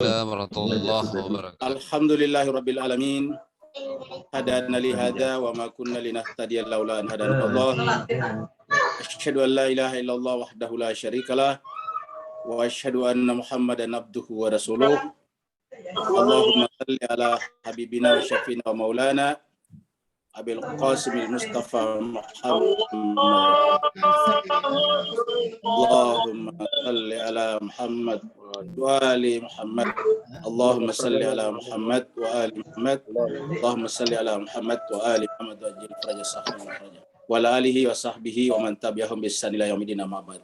warahmatullahi wabarakatuh. Alhamdulillahirabbil alamin. Hadana li hada wa ma kunna linahtadiya laula an hadana Allah. Asyhadu an la ilaha illallah wahdahu la syarikalah wa asyhadu anna Muhammadan abduhu wa rasuluh. Allahumma salli ala habibina wa syafina wa maulana Abil Qasimil Mustafa Muhammad. Allahumma salli ala Muhammad wa ali Muhammad. Allahumma salli ala Muhammad wa ali Muhammad. Allahumma salli ala Muhammad wa ali Muhammad wa ajil faraja sahbihi wa ala alihi wa sahbihi wa man tabi'ahum bi ihsan ila yaumil din amma ba'd.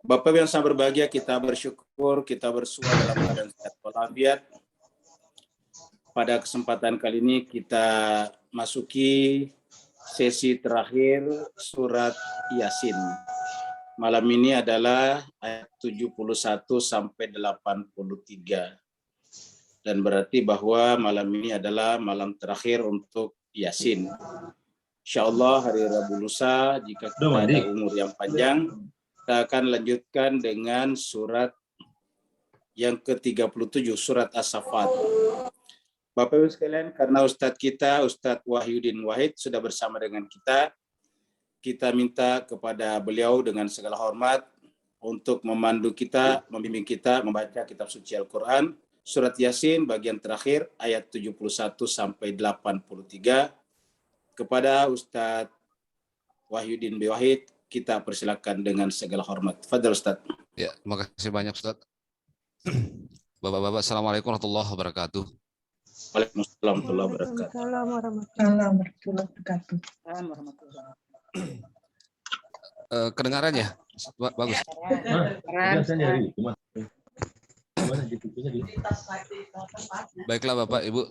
Bapak yang sangat berbahagia, kita bersyukur, kita bersuara dalam keadaan sehat walafiat. Pada kesempatan kali ini kita masuki sesi terakhir surat Yasin. Malam ini adalah ayat 71 sampai 83. Dan berarti bahwa malam ini adalah malam terakhir untuk Yasin. Insyaallah hari Rabu lusa jika kita ada umur yang panjang, kita akan lanjutkan dengan surat yang ke-37, surat As-Saffat. Bapak Ibu sekalian, karena Ustadz kita, Ustadz Wahyudin Wahid sudah bersama dengan kita minta kepada beliau dengan segala hormat untuk memandu kita, membimbing kita membaca kitab suci Al-Quran, surat Yasin bagian terakhir ayat 71 sampai 83. Kepada Ustadz Wahyudin Wahid, kita persilakan dengan segala hormat. Fadhil Ustadz. Ya, terima kasih banyak Ustadz. Bapak-bapak, assalamualaikum warahmatullahi wabarakatuh. Waalaikumsalam warahmatullahi wabarakatuh. Kedengaran ya? Bagus. Baiklah Bapak Ibu.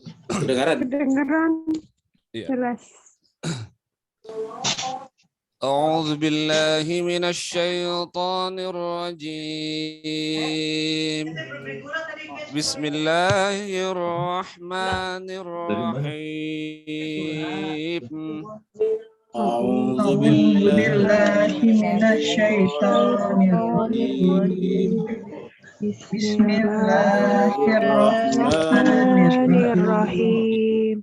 Kedengaran. Iya. Jelas. A'udzu billahi minasy syaithanir rajim. Bismillahirrahmanirrahim. A'udzu billahi minasy syaithanir rajim. Bismillahirrahmanirrahim.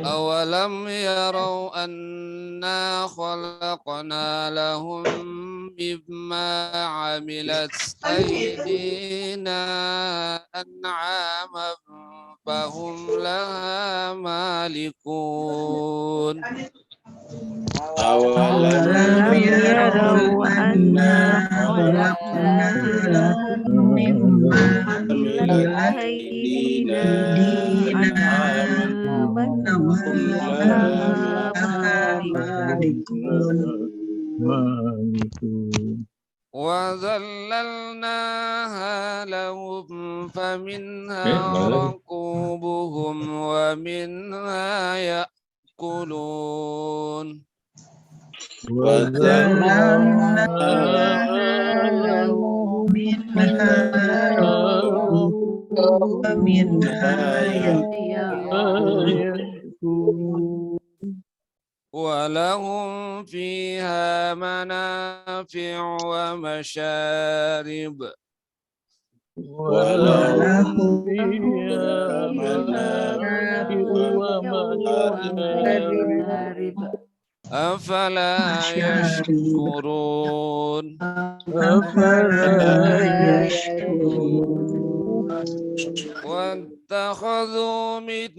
Awalam yarau anna khalaqna lahum mimma amilat aydina an'aman fahum laha malikun. Awalam yarau anna khalaqna lahum mimma amilat aydina an'aman fahum laha malikun. وَذَلَّلْنَاهَا لَهُمْ فَمِنْهَا رَكُوبُهُمْ وَمِنْهَا يَأْكُلُونَ وَذَلَّلْنَاهَا لَهُمْ فَمِنْهَا رَكُوبُهُمْ وَمِنْهَا يَأْكُلُونَ وَلَهُمْ فِيهَا مَنَافِعُ وَمَشَارِبُ وَلَهُمْ فِيهَا مَنَافِعُ وَمَشَارِبُ أَفَلَا يَشْكُرُونَ وَاتَّخَذُوا مِن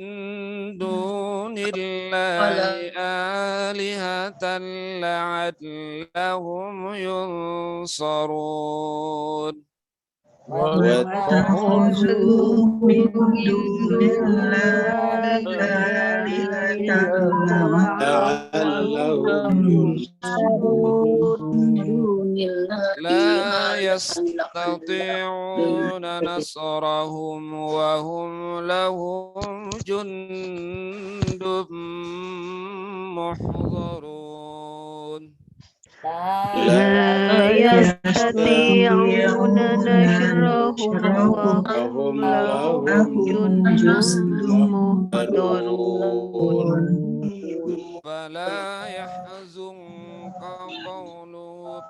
دُونِ اللَّهِ آلِهَةً لَعَلَّهُمْ يُنصَرُونَ وَاتَّخَذُوا مِن دُونِ اللَّهِ آلِهَةً لَعَلَّهُمْ يُنصَرُونَ لا يستطيعون نصرهم وهم لهم جند محضرون لا يستطيعون نشرهم وهم لهم جند محضرون فلا يحزنك قولهم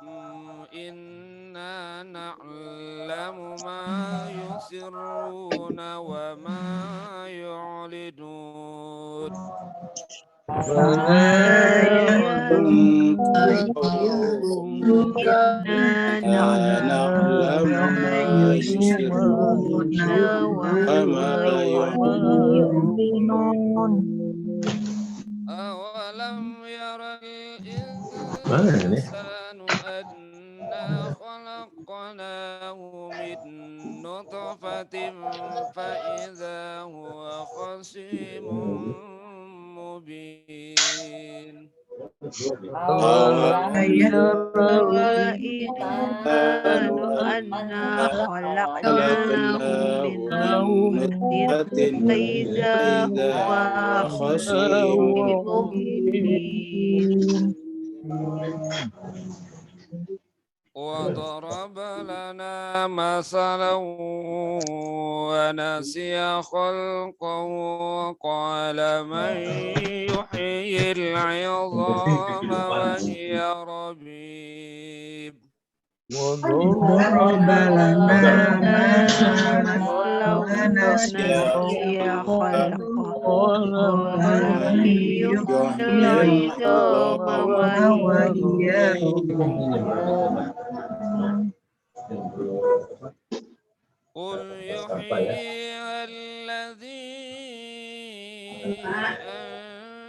إنا نعلم يعلم ما يسرون وما يعلنون إنا نعلم ما يسرون وما يعلنون أولم يرى الإنسان أنا خلقناه من نطفة فإذا هو خصيم مبين أولم يرى الإنسان أنا خلقناه من نطفة فإذا هو خصيم مبين وضرب لنا مثلا ونسي خلقه وقال من يحيي العظام وهي رميم وضرب لنا مثلا ونسي خلقه قال من يحيي العظام وهي قل يحييها الذي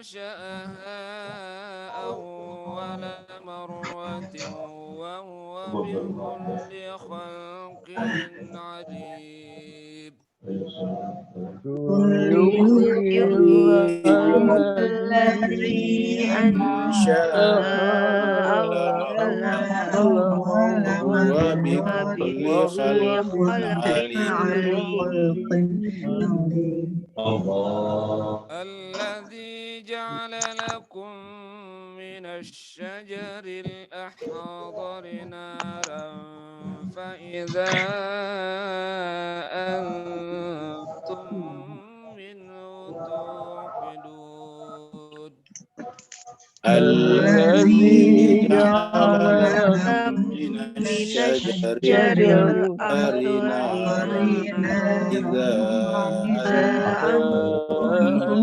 أنشأها أول مرة وهو بكل خلق عليم الذي أنشأها أول وبكل خلق عليم الذي جعل لكم من الشجر الأخضر نارا فإذا أنتم منه توقدون الذي جعل لكم من الشجر الأخضر نارا إذا أنتم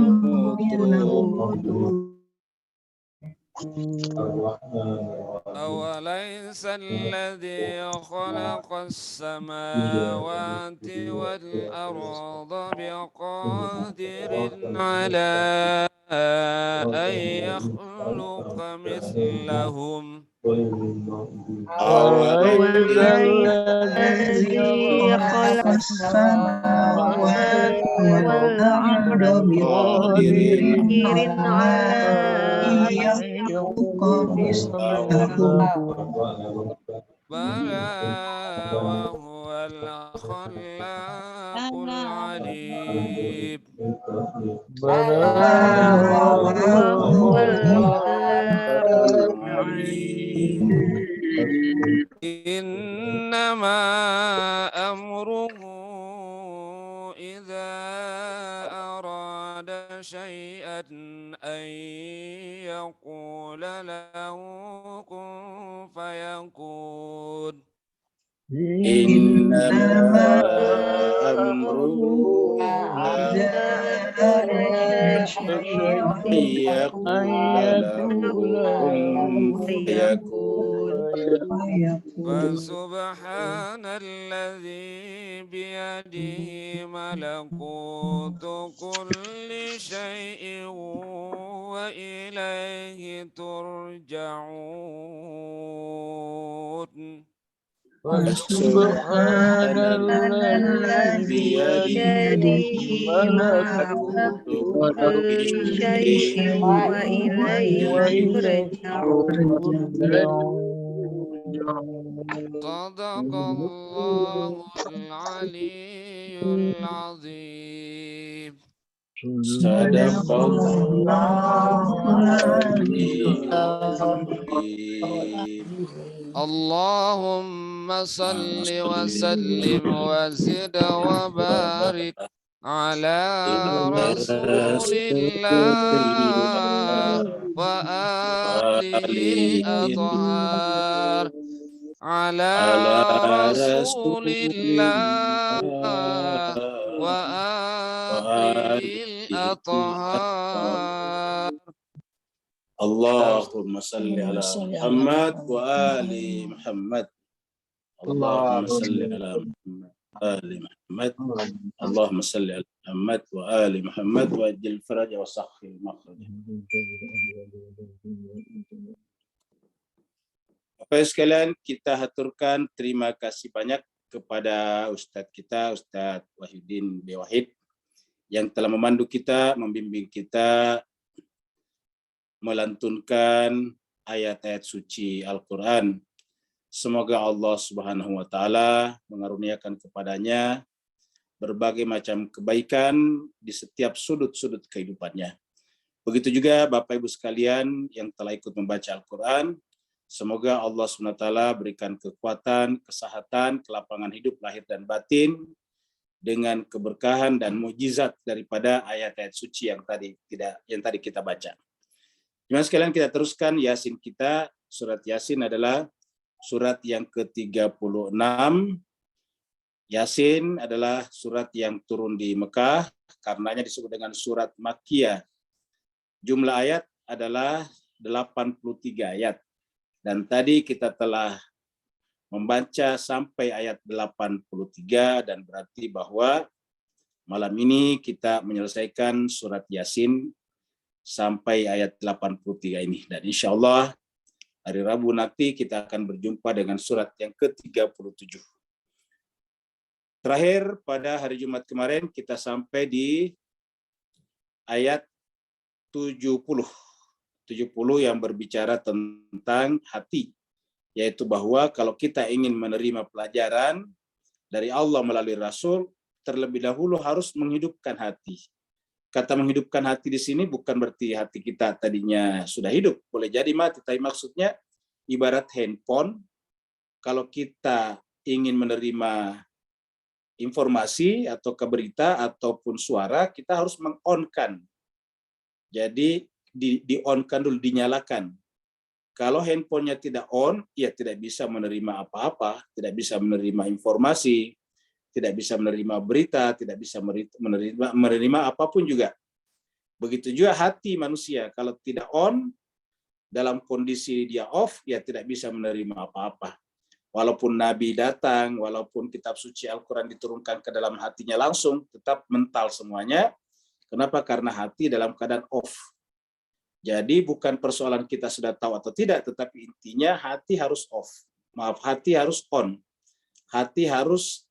توقدون أوليس الذي خلق السماوات والأرض بقادر على أن يخلق مثلهم أوليس الذي خلق السماوات والأرض بقادر على أن يخلق مثلهم بلى وهو الخلاق العليم وهو الخلاق العليم إنما أمره إذا أراد شيئا أن يقول له كن فيكون إنما أمره إذا أراد شيئا أن يقول له كن فيكون فسبحان الذي بيده ملكوت كل شيء وإليه ترجعون سبحان الذي بيده ملكوت كل شيء وإليه ترجعون صدق الله العلي العظيم صدق الله العلي العظيم اللهم صل وسلم وزد وبارك على رسول الله وآله الأطهار على على رسول رسول الله الله وآله وآله الأطهار. اللهم صل على صل على محمد محمد. وآل محمد. اللهم صل على محمد وآل محمد. اللهم صل على محمد وآل محمد وأجل الفرج وسخر المخرج. Bapak sekalian, kita haturkan terima kasih banyak kepada Ustadz kita, Ustadz Wahyudin B. Wahid, yang telah memandu kita, membimbing kita, melantunkan ayat-ayat suci Al-Quran. Semoga Allah Subhanahu wa Ta'ala mengaruniakan kepadanya berbagai macam kebaikan di setiap sudut-sudut kehidupannya. Begitu juga Bapak Ibu sekalian yang telah ikut membaca Al-Quran. Semoga Allah SWT berikan kekuatan, kesehatan, kelapangan hidup lahir dan batin dengan keberkahan dan mukjizat daripada ayat-ayat suci yang tadi kita baca. Jemaah sekalian, kita teruskan Yasin kita. Surat Yasin adalah surat yang ke-36. Yasin adalah surat yang turun di Mekah, karenanya disebut dengan surat Makkiyah. Jumlah ayat adalah 83 ayat. Dan tadi kita telah membaca sampai ayat 83 dan berarti bahwa malam ini kita menyelesaikan surat Yasin sampai ayat 83 ini. Dan insya Allah hari Rabu nanti kita akan berjumpa dengan surat yang ke-37. Terakhir pada hari Jumat kemarin kita sampai di ayat 70 yang berbicara tentang hati, yaitu bahwa kalau kita ingin menerima pelajaran dari Allah melalui Rasul, terlebih dahulu harus menghidupkan hati. Kata menghidupkan hati di sini bukan berarti hati kita tadinya sudah hidup, boleh jadi mati, tapi maksudnya ibarat handphone, kalau kita ingin menerima informasi atau berita ataupun suara, kita harus meng-on-kan. Jadi di-on-kan dulu, dinyalakan. Kalau handphonenya tidak on, ya tidak bisa menerima apa-apa, tidak bisa menerima informasi, tidak bisa menerima berita, tidak bisa menerima apapun juga. Begitu juga hati manusia, kalau tidak on, dalam kondisi dia off, ya tidak bisa menerima apa-apa. Walaupun Nabi datang, walaupun kitab suci Al-Quran diturunkan ke dalam hatinya langsung, tetap mental semuanya. Kenapa? Karena hati dalam keadaan off. Jadi bukan persoalan kita sudah tahu atau tidak, tetapi intinya hati harus off. Hati harus on. Hati harus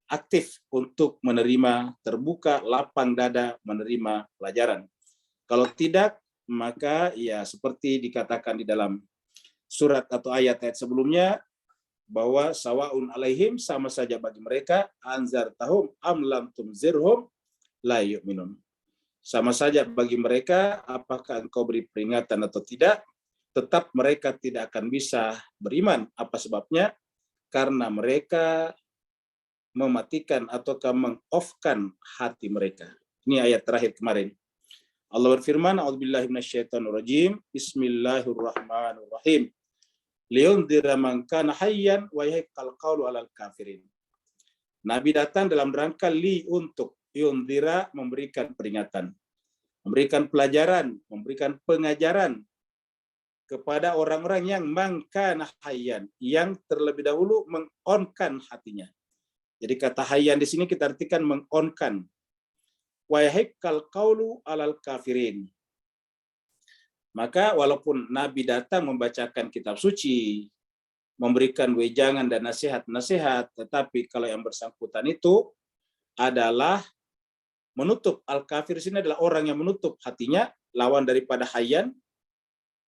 aktif untuk menerima, terbuka, lapang dada, menerima pelajaran. Kalau tidak, maka ya seperti dikatakan di dalam surat atau ayat-ayat sebelumnya, bahwa sawaun alaihim, sama saja bagi mereka, anzartahum am lam tunzirhum la yu'minun. Sama saja bagi mereka, apakah engkau beri peringatan atau tidak, tetap mereka tidak akan bisa beriman. Apa sebabnya? Karena mereka mematikan atau meng-off-kan hati mereka. Ini ayat terakhir kemarin. Allah berfirman, A'udzubillahi minasyaitonirrajim, Bismillahirrahmanirrahim. Liundhira man kana hayyan wa yahiqqal qawlu 'alal kafirin. Nabi datang dalam rangka untuk yundhira, memberikan peringatan, memberikan pelajaran, memberikan pengajaran kepada orang-orang yang man kana hayyan, yang terlebih dahulu meng-on-kan hatinya. Jadi kata hayyan di sini kita artikan meng-on-kan. Wa yahiqqal qawlu 'alal kafirin. Maka walaupun Nabi datang membacakan kitab suci, memberikan wejangan dan nasihat-nasihat, tetapi kalau yang bersangkutan itu adalah menutup. Al-kafir sini adalah orang yang menutup hatinya, lawan daripada hayyan,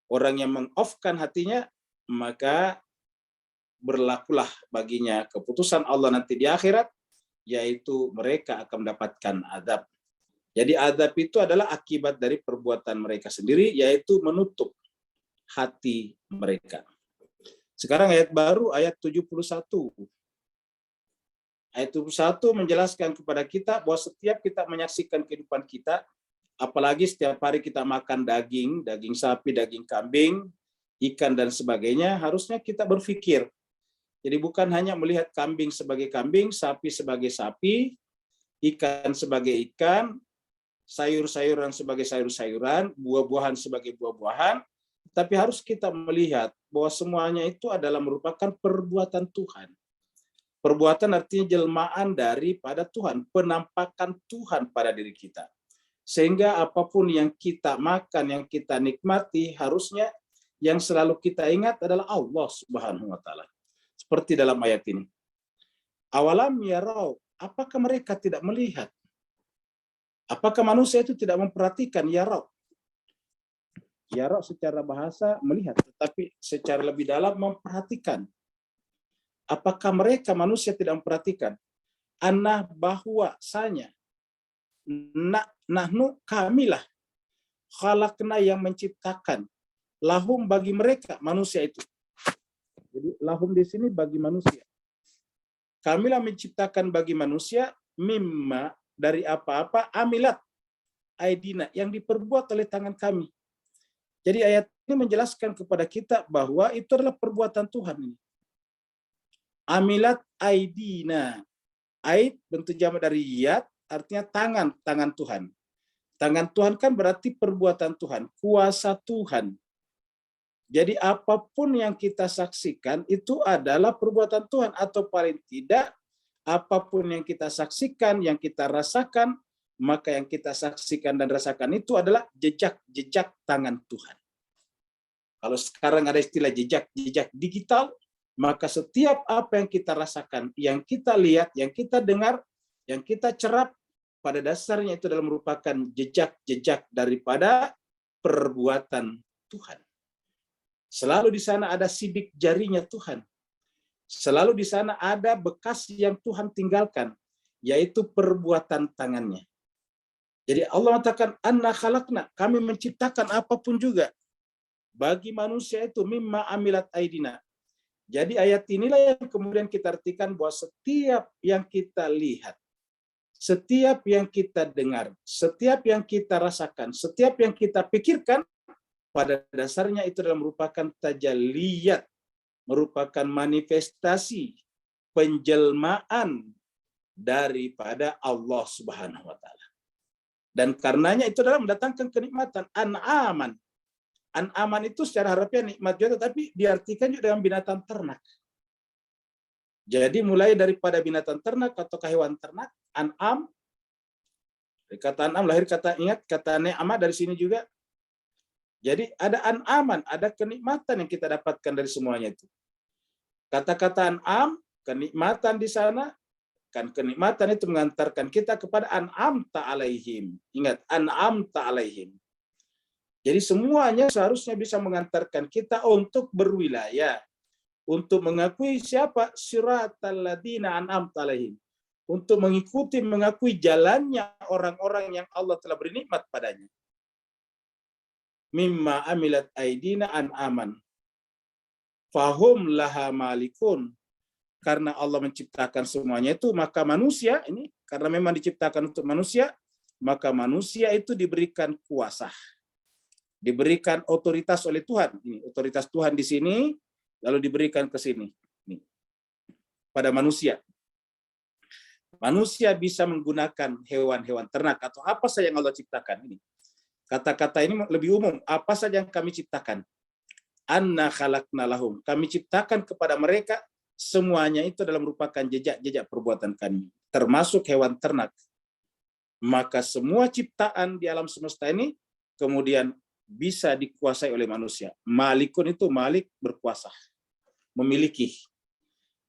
orang yang meng-off-kan hatinya, maka berlakulah baginya keputusan Allah nanti di akhirat, yaitu mereka akan mendapatkan azab. Jadi azab itu adalah akibat dari perbuatan mereka sendiri, yaitu menutup hati mereka. Sekarang ayat baru, ayat 71. Ayat 71 menjelaskan kepada kita bahwa setiap kita menyaksikan kehidupan kita, apalagi setiap hari kita makan daging, daging sapi, daging kambing, ikan dan sebagainya, harusnya kita berpikir, Jadi bukan hanya melihat kambing sebagai kambing, sapi sebagai sapi, ikan sebagai ikan, sayur-sayuran sebagai sayur-sayuran, buah-buahan sebagai buah-buahan, tapi harus kita melihat bahwa semuanya itu adalah merupakan perbuatan Tuhan. Perbuatan artinya jelmaan daripada Tuhan, penampakan Tuhan pada diri kita. Sehingga apapun yang kita makan, yang kita nikmati, harusnya yang selalu kita ingat adalah Allah Subhanahu wa taala. Seperti dalam ayat ini. Awalam yarau, apakah mereka tidak melihat? Apakah manusia itu tidak memperhatikan yarau? Yarau secara bahasa melihat, tetapi secara lebih dalam memperhatikan. Apakah mereka manusia tidak memperhatikan? Anna bahwasanya nahnu kamilah khalaqna yang menciptakan lahum bagi mereka manusia itu. Jadi lahum di sini bagi manusia. Kamilah menciptakan bagi manusia mimma dari apa-apa amilat aidina yang diperbuat oleh tangan kami. Jadi ayat ini menjelaskan kepada kita bahwa itu adalah perbuatan Tuhan ini. Amilat aidina. Aid bentuk jamak dari yad artinya tangan, tangan Tuhan. Tangan Tuhan kan berarti perbuatan Tuhan, kuasa Tuhan. Jadi apapun yang kita saksikan itu adalah perbuatan Tuhan, atau paling tidak apapun yang kita saksikan, yang kita rasakan, maka yang kita saksikan dan rasakan itu adalah jejak-jejak tangan Tuhan. Kalau sekarang ada istilah jejak-jejak digital, maka setiap apa yang kita rasakan, yang kita lihat, yang kita dengar, yang kita cerap, pada dasarnya itu adalah merupakan jejak-jejak daripada perbuatan Tuhan. Selalu di sana ada sidik jarinya Tuhan. Selalu di sana ada bekas yang Tuhan tinggalkan, yaitu perbuatan tangannya. Jadi Allah mengatakan, anna khalaqna, kami menciptakan apapun juga bagi manusia itu mimma amilat aidina. Jadi ayat inilah yang kemudian kita artikan bahwa setiap yang kita lihat, setiap yang kita dengar, setiap yang kita rasakan, setiap yang kita pikirkan, pada dasarnya itu adalah merupakan tajalliyat, merupakan manifestasi penjelmaan daripada Allah Subhanahu wa taala. Dan karenanya itu adalah mendatangkan kenikmatan. An'aman. An'aman itu secara harfiah nikmat juga, tetapi diartikan juga dengan binatang ternak. Jadi mulai daripada binatang ternak atau hewan ternak, an'am, dari kata an'am lahir kata, ingat kata ni'amah dari sini juga. Jadi ada an'aman, ada kenikmatan yang kita dapatkan dari semuanya itu. Kata-kata an'am, kenikmatan di sana, kan kenikmatan itu mengantarkan kita kepada an'amta alaihim. Ingat, an'amta alaihim. Jadi semuanya seharusnya bisa mengantarkan kita untuk berwilayah, untuk mengakui siapa siratal ladzina an'amta alaihim, untuk mengakui jalannya orang-orang yang Allah telah beri nikmat padanya. Mimma amilat aidina an'aman fahum laha malikun. Karena Allah menciptakan semuanya itu, maka manusia ini karena memang diciptakan untuk manusia, maka manusia itu diberikan kuasa, diberikan otoritas oleh Tuhan. Ini otoritas Tuhan di sini lalu diberikan ke sini. Ini pada manusia. Manusia bisa menggunakan hewan-hewan ternak atau apa saja yang Allah ciptakan ini. Kata-kata ini lebih umum. Apa saja yang kami ciptakan? Anna khalaqna lahum. Kami ciptakan kepada mereka semuanya itu adalah merupakan jejak-jejak perbuatan kami. Termasuk hewan ternak. Maka semua ciptaan di alam semesta ini kemudian bisa dikuasai oleh manusia. Malikun itu malik berkuasa. Memiliki.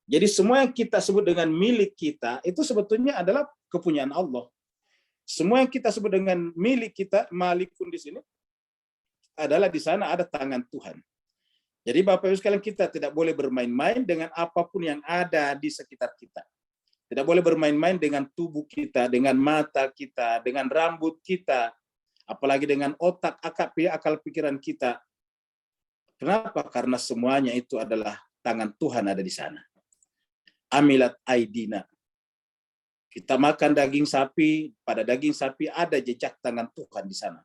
Jadi semua yang kita sebut dengan milik kita itu sebetulnya adalah kepunyaan Allah. Semua yang kita sebut dengan milik kita, malikun di sini, adalah di sana ada tangan Tuhan. Jadi Bapak Ibu sekalian, kita tidak boleh bermain-main dengan apapun yang ada di sekitar kita. Tidak boleh bermain-main dengan tubuh kita, dengan mata kita, dengan rambut kita, apalagi dengan otak, akal pikiran kita. Kenapa? Karena semuanya itu adalah tangan Tuhan ada di sana. Amilat aidina. Kita makan daging sapi, pada daging sapi ada jejak tangan Tuhan di sana.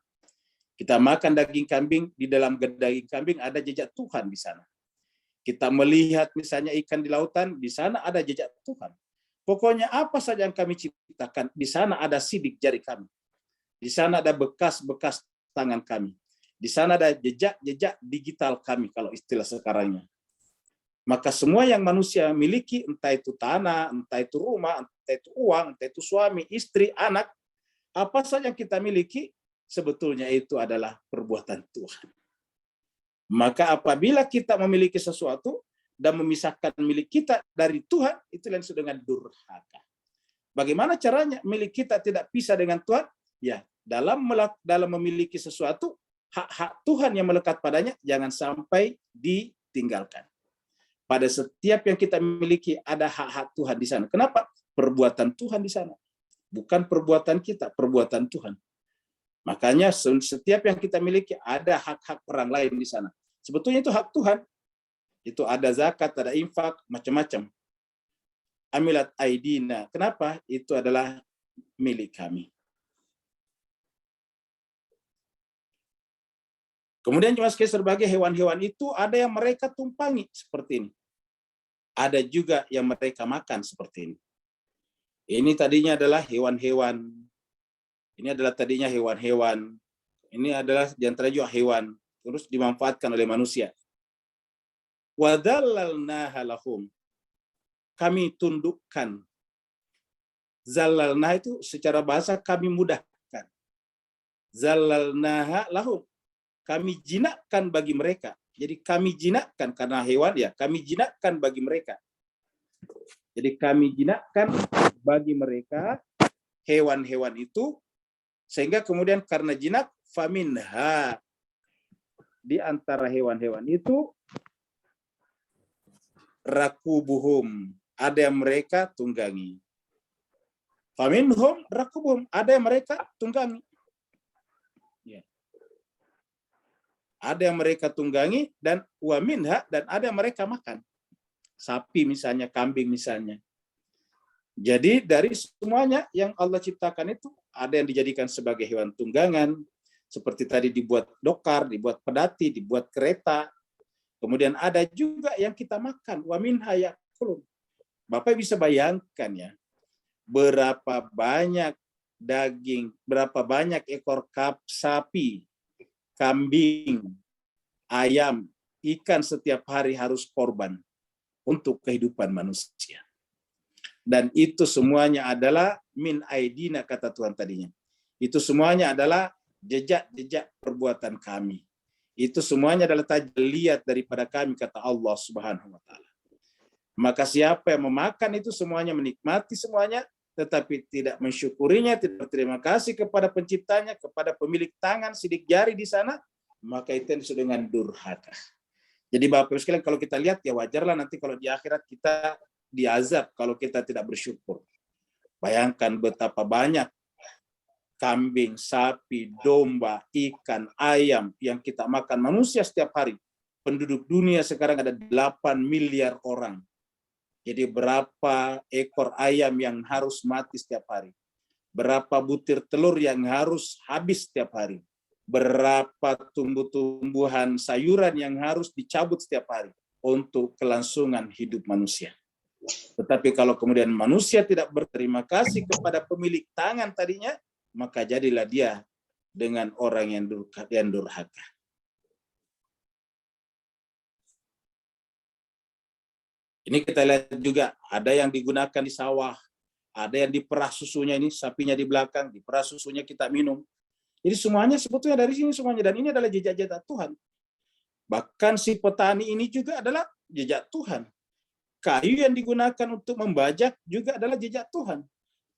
Kita makan daging kambing, di dalam daging kambing ada jejak Tuhan di sana. Kita melihat misalnya ikan di lautan, di sana ada jejak Tuhan. Pokoknya apa saja yang kami ciptakan, di sana ada sidik jari kami. Di sana ada bekas-bekas tangan kami. Di sana ada jejak-jejak digital kami, kalau istilah sekarangnya. Maka semua yang manusia miliki, entah itu tanah, entah itu rumah, entah itu uang, entah itu suami, istri, anak, apa saja yang kita miliki, sebetulnya itu adalah perbuatan Tuhan. Maka apabila kita memiliki sesuatu dan memisahkan milik kita dari Tuhan, itu yang disebut dengan durhaka. Bagaimana caranya milik kita tidak pisah dengan Tuhan? Ya, dalam memiliki sesuatu, hak-hak Tuhan yang melekat padanya jangan sampai ditinggalkan. Pada setiap yang kita miliki ada hak-hak Tuhan di sana. Kenapa? Perbuatan Tuhan di sana. Bukan perbuatan kita, perbuatan Tuhan. Makanya setiap yang kita miliki ada hak-hak orang lain di sana. Sebetulnya itu hak Tuhan. Itu ada zakat, ada infak, macam-macam. Amilat aidina. Kenapa? Itu adalah milik kami. Kemudian cuma sebagai hewan-hewan itu ada yang mereka tumpangi seperti ini. Ada juga yang mereka makan seperti ini. Ini tadinya adalah hewan-hewan. Ini adalah tadinya hewan-hewan. Ini adalah diantara juga hewan. Terus dimanfaatkan oleh manusia. Wadhallalnaha lahum. Kami tundukkan. Zallalna itu secara bahasa kami mudahkan. Zallalnaha lahum. Kami jinakkan bagi mereka. Jadi kami jinakkan karena hewan ya, kami jinakkan bagi mereka. Jadi kami jinakkan bagi mereka hewan-hewan itu sehingga kemudian karena jinak faminha di antara hewan-hewan itu rakubuhum, ada yang mereka tunggangi. Faminhum rakubuhum, ada yang mereka tunggangi. Ya. Ada yang mereka tunggangi dan waminha, dan ada yang mereka makan. Sapi misalnya, kambing misalnya. Jadi dari semuanya yang Allah ciptakan itu ada yang dijadikan sebagai hewan tunggangan, seperti tadi dibuat dokar, dibuat pedati, dibuat kereta. Kemudian ada juga yang kita makan, wa minha yakulun. Bapak bisa bayangkan ya, berapa banyak daging, berapa banyak ekor sapi, kambing, ayam, ikan setiap hari harus korban untuk kehidupan manusia. Dan itu semuanya adalah min aidina, kata Tuhan tadinya. Itu semuanya adalah jejak-jejak perbuatan kami. Itu semuanya adalah tajliat daripada kami, kata Allah Subhanahu wa taala. Maka siapa yang memakan itu semuanya, menikmati semuanya, tetapi tidak mensyukurinya, tidak berterima kasih kepada penciptanya, kepada pemilik tangan, sidik jari di sana, maka itu yang disebut dengan durhaka. Jadi Bapak Ibu sekalian, kalau kita lihat ya wajarlah nanti kalau di akhirat kita diazab kalau kita tidak bersyukur. Bayangkan betapa banyak kambing, sapi, domba, ikan, ayam yang kita makan manusia setiap hari. Penduduk dunia sekarang ada 8 miliar orang. Jadi berapa ekor ayam yang harus mati setiap hari? Berapa butir telur yang harus habis setiap hari? Berapa tumbuh-tumbuhan sayuran yang harus dicabut setiap hari untuk kelangsungan hidup manusia? Tetapi kalau kemudian manusia tidak berterima kasih kepada pemilik tangan tadinya, maka jadilah dia dengan orang yang durhaka. Ini kita lihat juga, ada yang digunakan di sawah, ada yang diperah susunya, ini sapinya di belakang, diperah susunya kita minum. Jadi semuanya sebetulnya dari sini semuanya, dan ini adalah jejak-jejak Tuhan. Bahkan si petani ini juga adalah jejak Tuhan. Kayu yang digunakan untuk membajak juga adalah jejak Tuhan.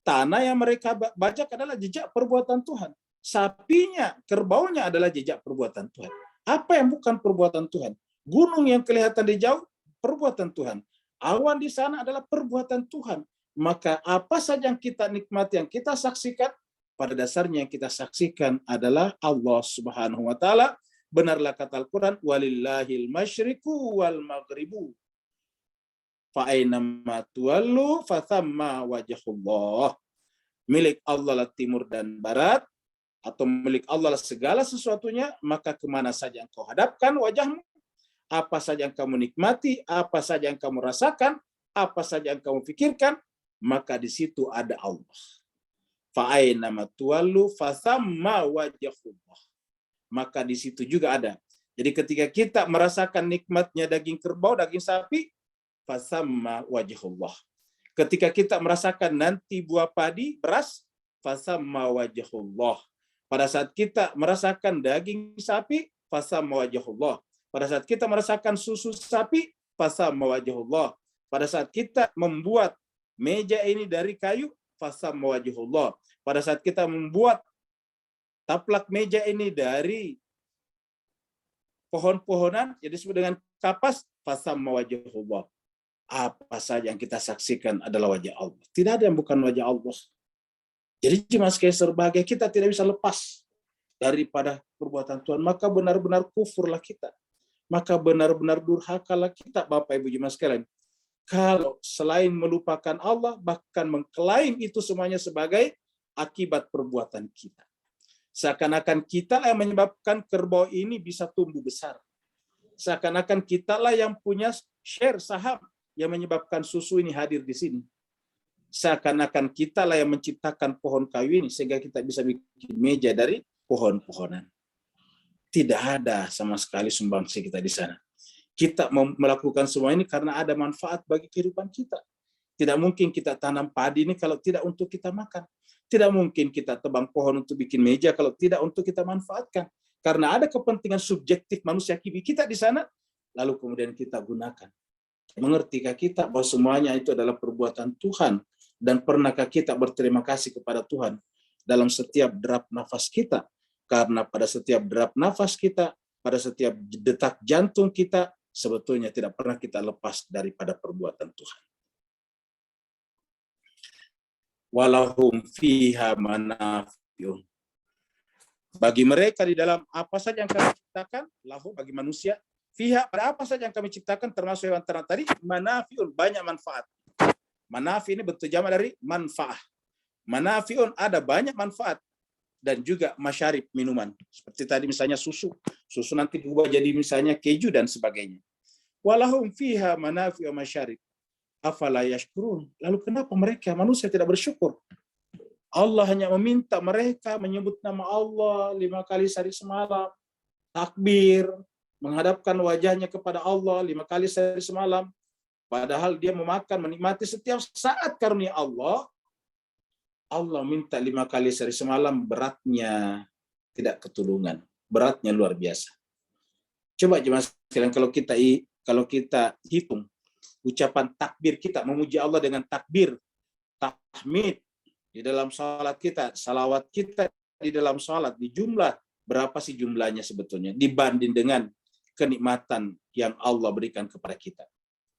Tanah yang mereka bajak adalah jejak perbuatan Tuhan. Sapinya, kerbaunya adalah jejak perbuatan Tuhan. Apa yang bukan perbuatan Tuhan? Gunung yang kelihatan di jauh, perbuatan Tuhan. Awan di sana adalah perbuatan Tuhan. Maka apa saja yang kita nikmati, yang kita saksikan, pada dasarnya yang kita saksikan adalah Allah Subhanahu wa taala. Benarlah kata Al-Qur'an, walillahil masyriqu wal maghribu. Fa'ainama tuwallu fathamma wajhullah. Milik Allah lah timur dan barat, atau milik Allah lah segala sesuatunya, maka kemana saja engkau hadapkan wajahmu, apa saja yang kamu nikmati, apa saja yang kamu rasakan, apa saja yang kamu pikirkan, maka di situ ada Allah. Fa'aina matuallu fasamma wajhullah. Maka di situ juga ada. Jadi ketika kita merasakan nikmatnya daging kerbau, daging sapi, fasamma wajhullah. Ketika kita merasakan nanti buah padi, beras, fasamma wajhullah. Pada saat kita merasakan daging sapi, fasamma wajhullah. Pada saat kita merasakan susu sapi, fasamma wajhullah. Pada saat kita membuat meja ini dari kayu, fasamma wajhullah. Pada saat kita membuat taplak meja ini dari pohon-pohonan, yang disebut dengan kapas, fasamma wajhullah. Apa saja yang kita saksikan adalah wajah Allah. Tidak ada yang bukan wajah Allah. Jadi jemaah sekalian berbahagia, kita tidak bisa lepas daripada perbuatan Tuhan. Maka benar-benar kufurlah kita. Maka benar-benar durhakalah kita, Bapak Ibu jemaah sekalian. Kalau selain melupakan Allah, bahkan mengklaim itu semuanya sebagai akibat perbuatan kita. Seakan-akan kita yang menyebabkan kerbau ini bisa tumbuh besar. Seakan-akan kitalah yang punya share saham yang menyebabkan susu ini hadir di sini. Seakan-akan kitalah yang menciptakan pohon kayu ini sehingga kita bisa bikin meja dari pohon-pohonan. Tidak ada sama sekali sumbangsi kita di sana. Kita melakukan semua ini karena ada manfaat bagi kehidupan kita. Tidak mungkin kita tanam padi ini kalau tidak untuk kita makan. Tidak mungkin kita tebang pohon untuk bikin meja kalau tidak untuk kita manfaatkan. Karena ada kepentingan subjektif manusia kita di sana, lalu kemudian kita gunakan. Mengertikah kita bahwa semuanya itu adalah perbuatan Tuhan? Dan pernahkah kita berterima kasih kepada Tuhan dalam setiap derap nafas kita? Karena pada setiap derap nafas kita, pada setiap detak jantung kita, sebetulnya tidak pernah kita lepas daripada perbuatan Tuhan. Walahum fiha manafi'un. Bagi mereka di dalam apa saja yang kami ciptakan, lahu bagi manusia, fiha pada apa saja yang kami ciptakan termasuk hewan ternak tadi, manafi'un banyak manfaat. Manafi ini bentuk jamak dari manfaah. Manafi'un ada banyak manfaat dan juga masyarib minuman. Seperti tadi misalnya susu. Susu nanti diubah jadi misalnya keju dan sebagainya. Walahum fiha manafi'u masyarib. Afala yashkurun. Lalu kenapa mereka manusia tidak bersyukur? Allah hanya meminta mereka menyebut nama Allah 5 kali sehari semalam. Takbir, menghadapkan wajahnya kepada Allah 5 kali sehari semalam. Padahal dia memakan, menikmati setiap saat karunia Allah. Allah minta 5 kali sehari semalam, beratnya tidak ketulungan. Beratnya luar biasa. Coba jemaah sekalian, kalau kita hitung ucapan takbir kita, memuji Allah dengan takbir, tahmid di dalam salat kita, salawat kita di dalam salat, di jumlah berapa sih jumlahnya sebetulnya dibanding dengan kenikmatan yang Allah berikan kepada kita.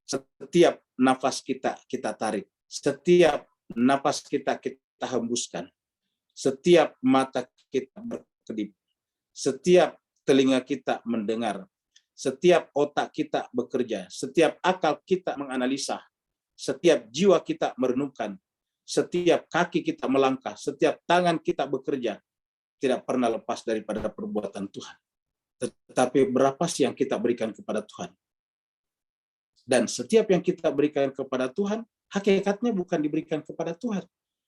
Setiap nafas kita tarik, setiap nafas kita hembuskan, setiap mata kita berkedip, setiap telinga kita mendengar, setiap otak kita bekerja, setiap akal kita menganalisa, setiap jiwa kita merenungkan, setiap kaki kita melangkah, setiap tangan kita bekerja, tidak pernah lepas daripada perbuatan Tuhan. Tetapi berapa sih yang kita berikan kepada Tuhan? Dan setiap yang kita berikan kepada Tuhan, hakikatnya bukan diberikan kepada Tuhan.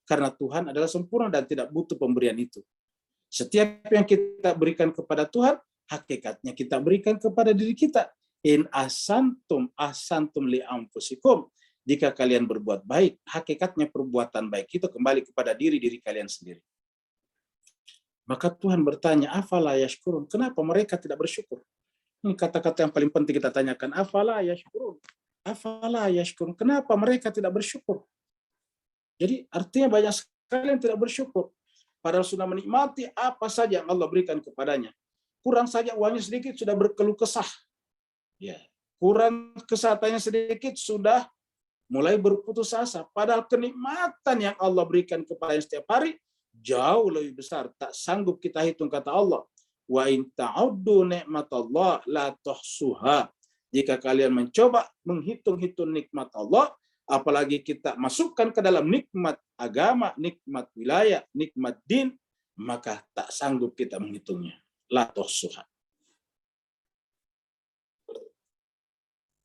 Karena Tuhan adalah sempurna dan tidak butuh pemberian itu. Setiap yang kita berikan kepada Tuhan, hakikatnya kita berikan kepada diri kita. In asantum li anfusikum. Jika kalian berbuat baik, hakikatnya perbuatan baik itu kembali kepada diri kalian sendiri. Maka Tuhan bertanya, afala yashkurun? Kenapa mereka tidak bersyukur? Ini kata-kata yang paling penting kita tanyakan. Afala yashkurun? Afala yashkurun? Kenapa mereka tidak bersyukur? Jadi artinya banyak sekali yang tidak bersyukur. Padahal sudah menikmati apa saja yang Allah berikan kepadanya. Kurang saja uangnya sedikit sudah berkeluh kesah. Ya, kurang kesehatannya sedikit sudah mulai berputus asa. Padahal kenikmatan yang Allah berikan kepadanya setiap hari jauh lebih besar. Tak sanggup kita hitung, kata Allah. Wa in ta'uddu ni'matallah la tuhsuha. Jika kalian mencoba menghitung-hitung nikmat Allah, apalagi kita masukkan ke dalam nikmat agama, nikmat wilayah, nikmat din, maka tak sanggup kita menghitungnya. La tuhsuha.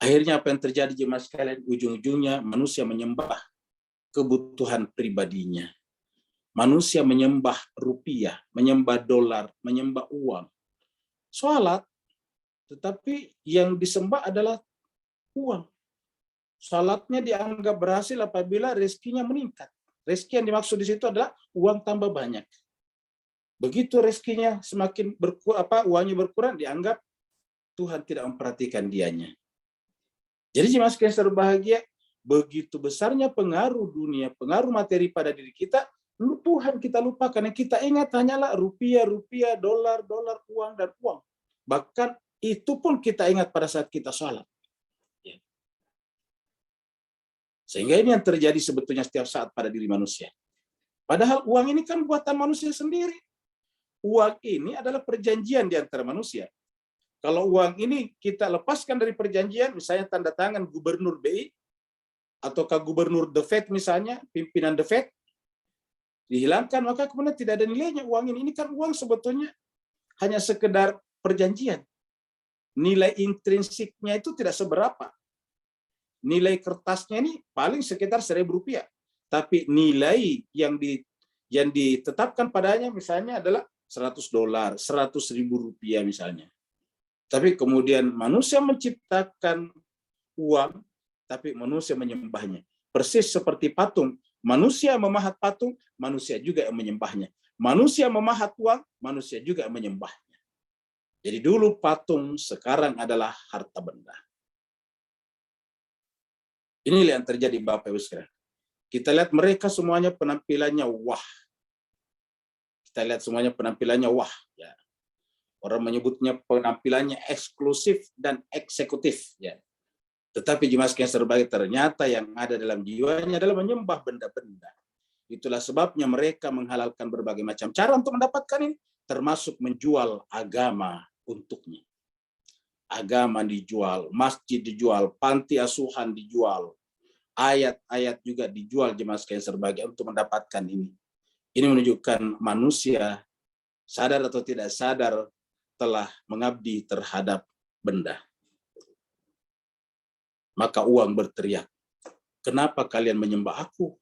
Akhirnya apa yang terjadi jemaah sekalian? Ujung-ujungnya manusia menyembah kebutuhan pribadinya. Manusia menyembah rupiah, menyembah dolar, menyembah uang. Sholat, tetapi yang disembah adalah uang. Sholatnya dianggap berhasil apabila rezekinya meningkat. Rezeki yang dimaksud di situ adalah uang tambah banyak. Begitu rezekinya semakin uangnya berkurang, dianggap Tuhan tidak memperhatikan dianya. Jadi jemaah sekalian berbahagia, begitu besarnya pengaruh dunia, pengaruh materi pada diri kita, Tuhan kita lupa karena kita ingat hanyalah rupiah, dolar, uang, dan uang. Bahkan itu pun kita ingat pada saat kita sholat. Sehingga ini yang terjadi sebetulnya setiap saat pada diri manusia. Padahal uang ini kan buatan manusia sendiri. Uang ini adalah perjanjian di antara manusia. Kalau uang ini kita lepaskan dari perjanjian, misalnya tanda tangan gubernur BI, ataukah gubernur The Fed misalnya, pimpinan The Fed, dihilangkan, maka kemudian tidak ada nilainya uang ini. Ini kan uang sebetulnya hanya sekedar perjanjian. Nilai intrinsiknya itu tidak seberapa. Nilai kertasnya ini paling sekitar Rp1.000. Tapi nilai yang ditetapkan padanya misalnya adalah $100, Rp100.000 misalnya. Tapi kemudian manusia menciptakan uang, tapi manusia menyembahnya. Persis seperti patung. Manusia memahat patung, manusia juga yang menyembahnya. Manusia memahat uang, manusia juga yang menyembahnya. Jadi dulu patung, sekarang adalah harta benda. Inilah yang terjadi Bapak Ibu sekalian. Kita lihat mereka semuanya penampilannya wah. Kita lihat semuanya penampilannya wah. Ya. Orang menyebutnya penampilannya eksklusif dan eksekutif. Ya. Tetapi jemaah sekalian terbaik, ternyata yang ada dalam jiwanya adalah menyembah benda-benda. Itulah sebabnya mereka menghalalkan berbagai macam cara untuk mendapatkan ini, termasuk menjual agama untuknya. Agama dijual, masjid dijual, panti asuhan dijual, ayat-ayat juga dijual jemaah sekalian berbahagia untuk mendapatkan ini. Ini menunjukkan manusia sadar atau tidak sadar telah mengabdi terhadap benda. Maka uang berteriak, kenapa kalian menyembah aku?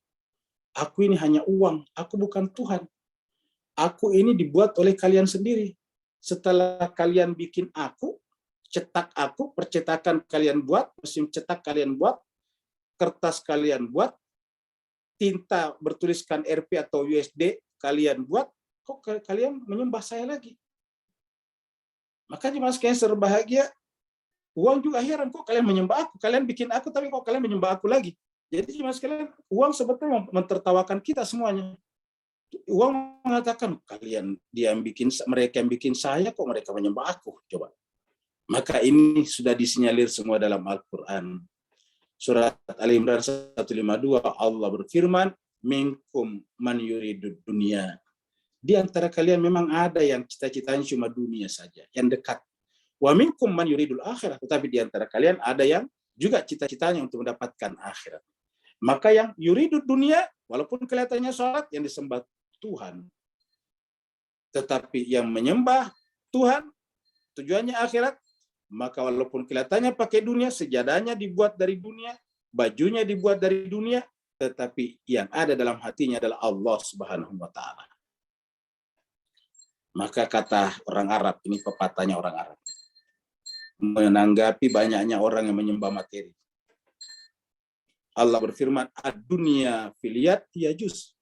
Aku ini hanya uang, aku bukan Tuhan. Aku ini dibuat oleh kalian sendiri. Setelah kalian bikin aku, cetak aku, percetakan kalian buat, mesin cetak kalian buat, kertas kalian buat, tinta bertuliskan Rp atau USD kalian buat, kok kalian menyembah saya lagi? Makanya mas kalian berbahagia, uang juga heran, kok kalian menyembah aku? Kalian bikin aku, tapi kok kalian menyembah aku lagi? Jadi mas kalian, uang sebetulnya mentertawakan kita semuanya. Uang mengatakan, kalian mereka yang bikin saya, kok mereka menyembah aku? Coba. Maka ini sudah disinyalir semua dalam Al-Quran. Surat Al-Imran 152, Allah berfirman, minkum man yuridud dunia. Di antara kalian memang ada yang cita-citanya cuma dunia saja, yang dekat. Wa minkum man yuridul akhirat. Tetapi di antara kalian ada yang juga cita-citanya untuk mendapatkan akhirat. Maka yang yuridud dunia, walaupun kelihatannya sholat, yang disembah Tuhan. Tetapi yang menyembah Tuhan, tujuannya akhirat, maka walaupun kelihatannya pakai dunia, sejadahnya dibuat dari dunia, bajunya dibuat dari dunia, tetapi yang ada dalam hatinya adalah Allah Subhanahu wa Ta'ala. Maka kata orang Arab, ini pepatahnya orang Arab, menanggapi banyaknya orang yang menyembah materi. Allah berfirman, ad-dunya filiyat yajuz.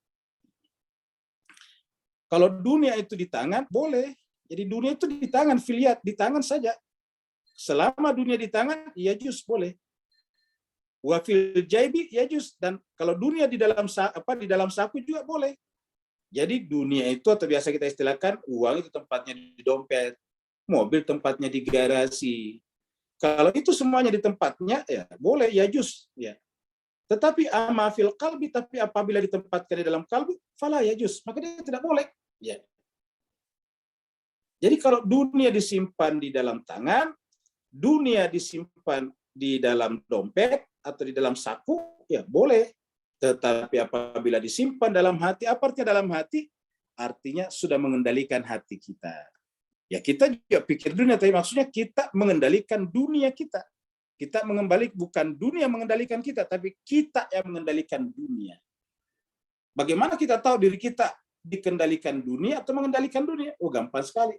Kalau dunia itu di tangan, boleh. Jadi dunia itu di tangan, filiyat, di tangan saja. Selama dunia di tangan, ya juz boleh. Wa fil jaibi ya juz, dan kalau dunia di dalam saku juga boleh. Jadi dunia itu atau biasa kita istilahkan uang itu tempatnya di dompet, mobil tempatnya di garasi. Kalau itu semuanya di tempatnya ya boleh ya juz ya. Tetapi ama fil qalbi, tapi apabila ditempatkan di dalam kalbi, fala ya juz, maka dia tidak boleh ya. Jadi kalau dunia disimpan di dalam tangan, dunia disimpan di dalam dompet atau di dalam saku, ya boleh. Tetapi apabila disimpan dalam hati, apa artinya dalam hati? Artinya sudah mengendalikan hati kita. Ya kita juga pikir dunia, tapi maksudnya kita mengendalikan dunia kita. Kita bukan dunia mengendalikan kita, tapi kita yang mengendalikan dunia. Bagaimana kita tahu diri kita dikendalikan dunia atau mengendalikan dunia? Oh, gampang sekali.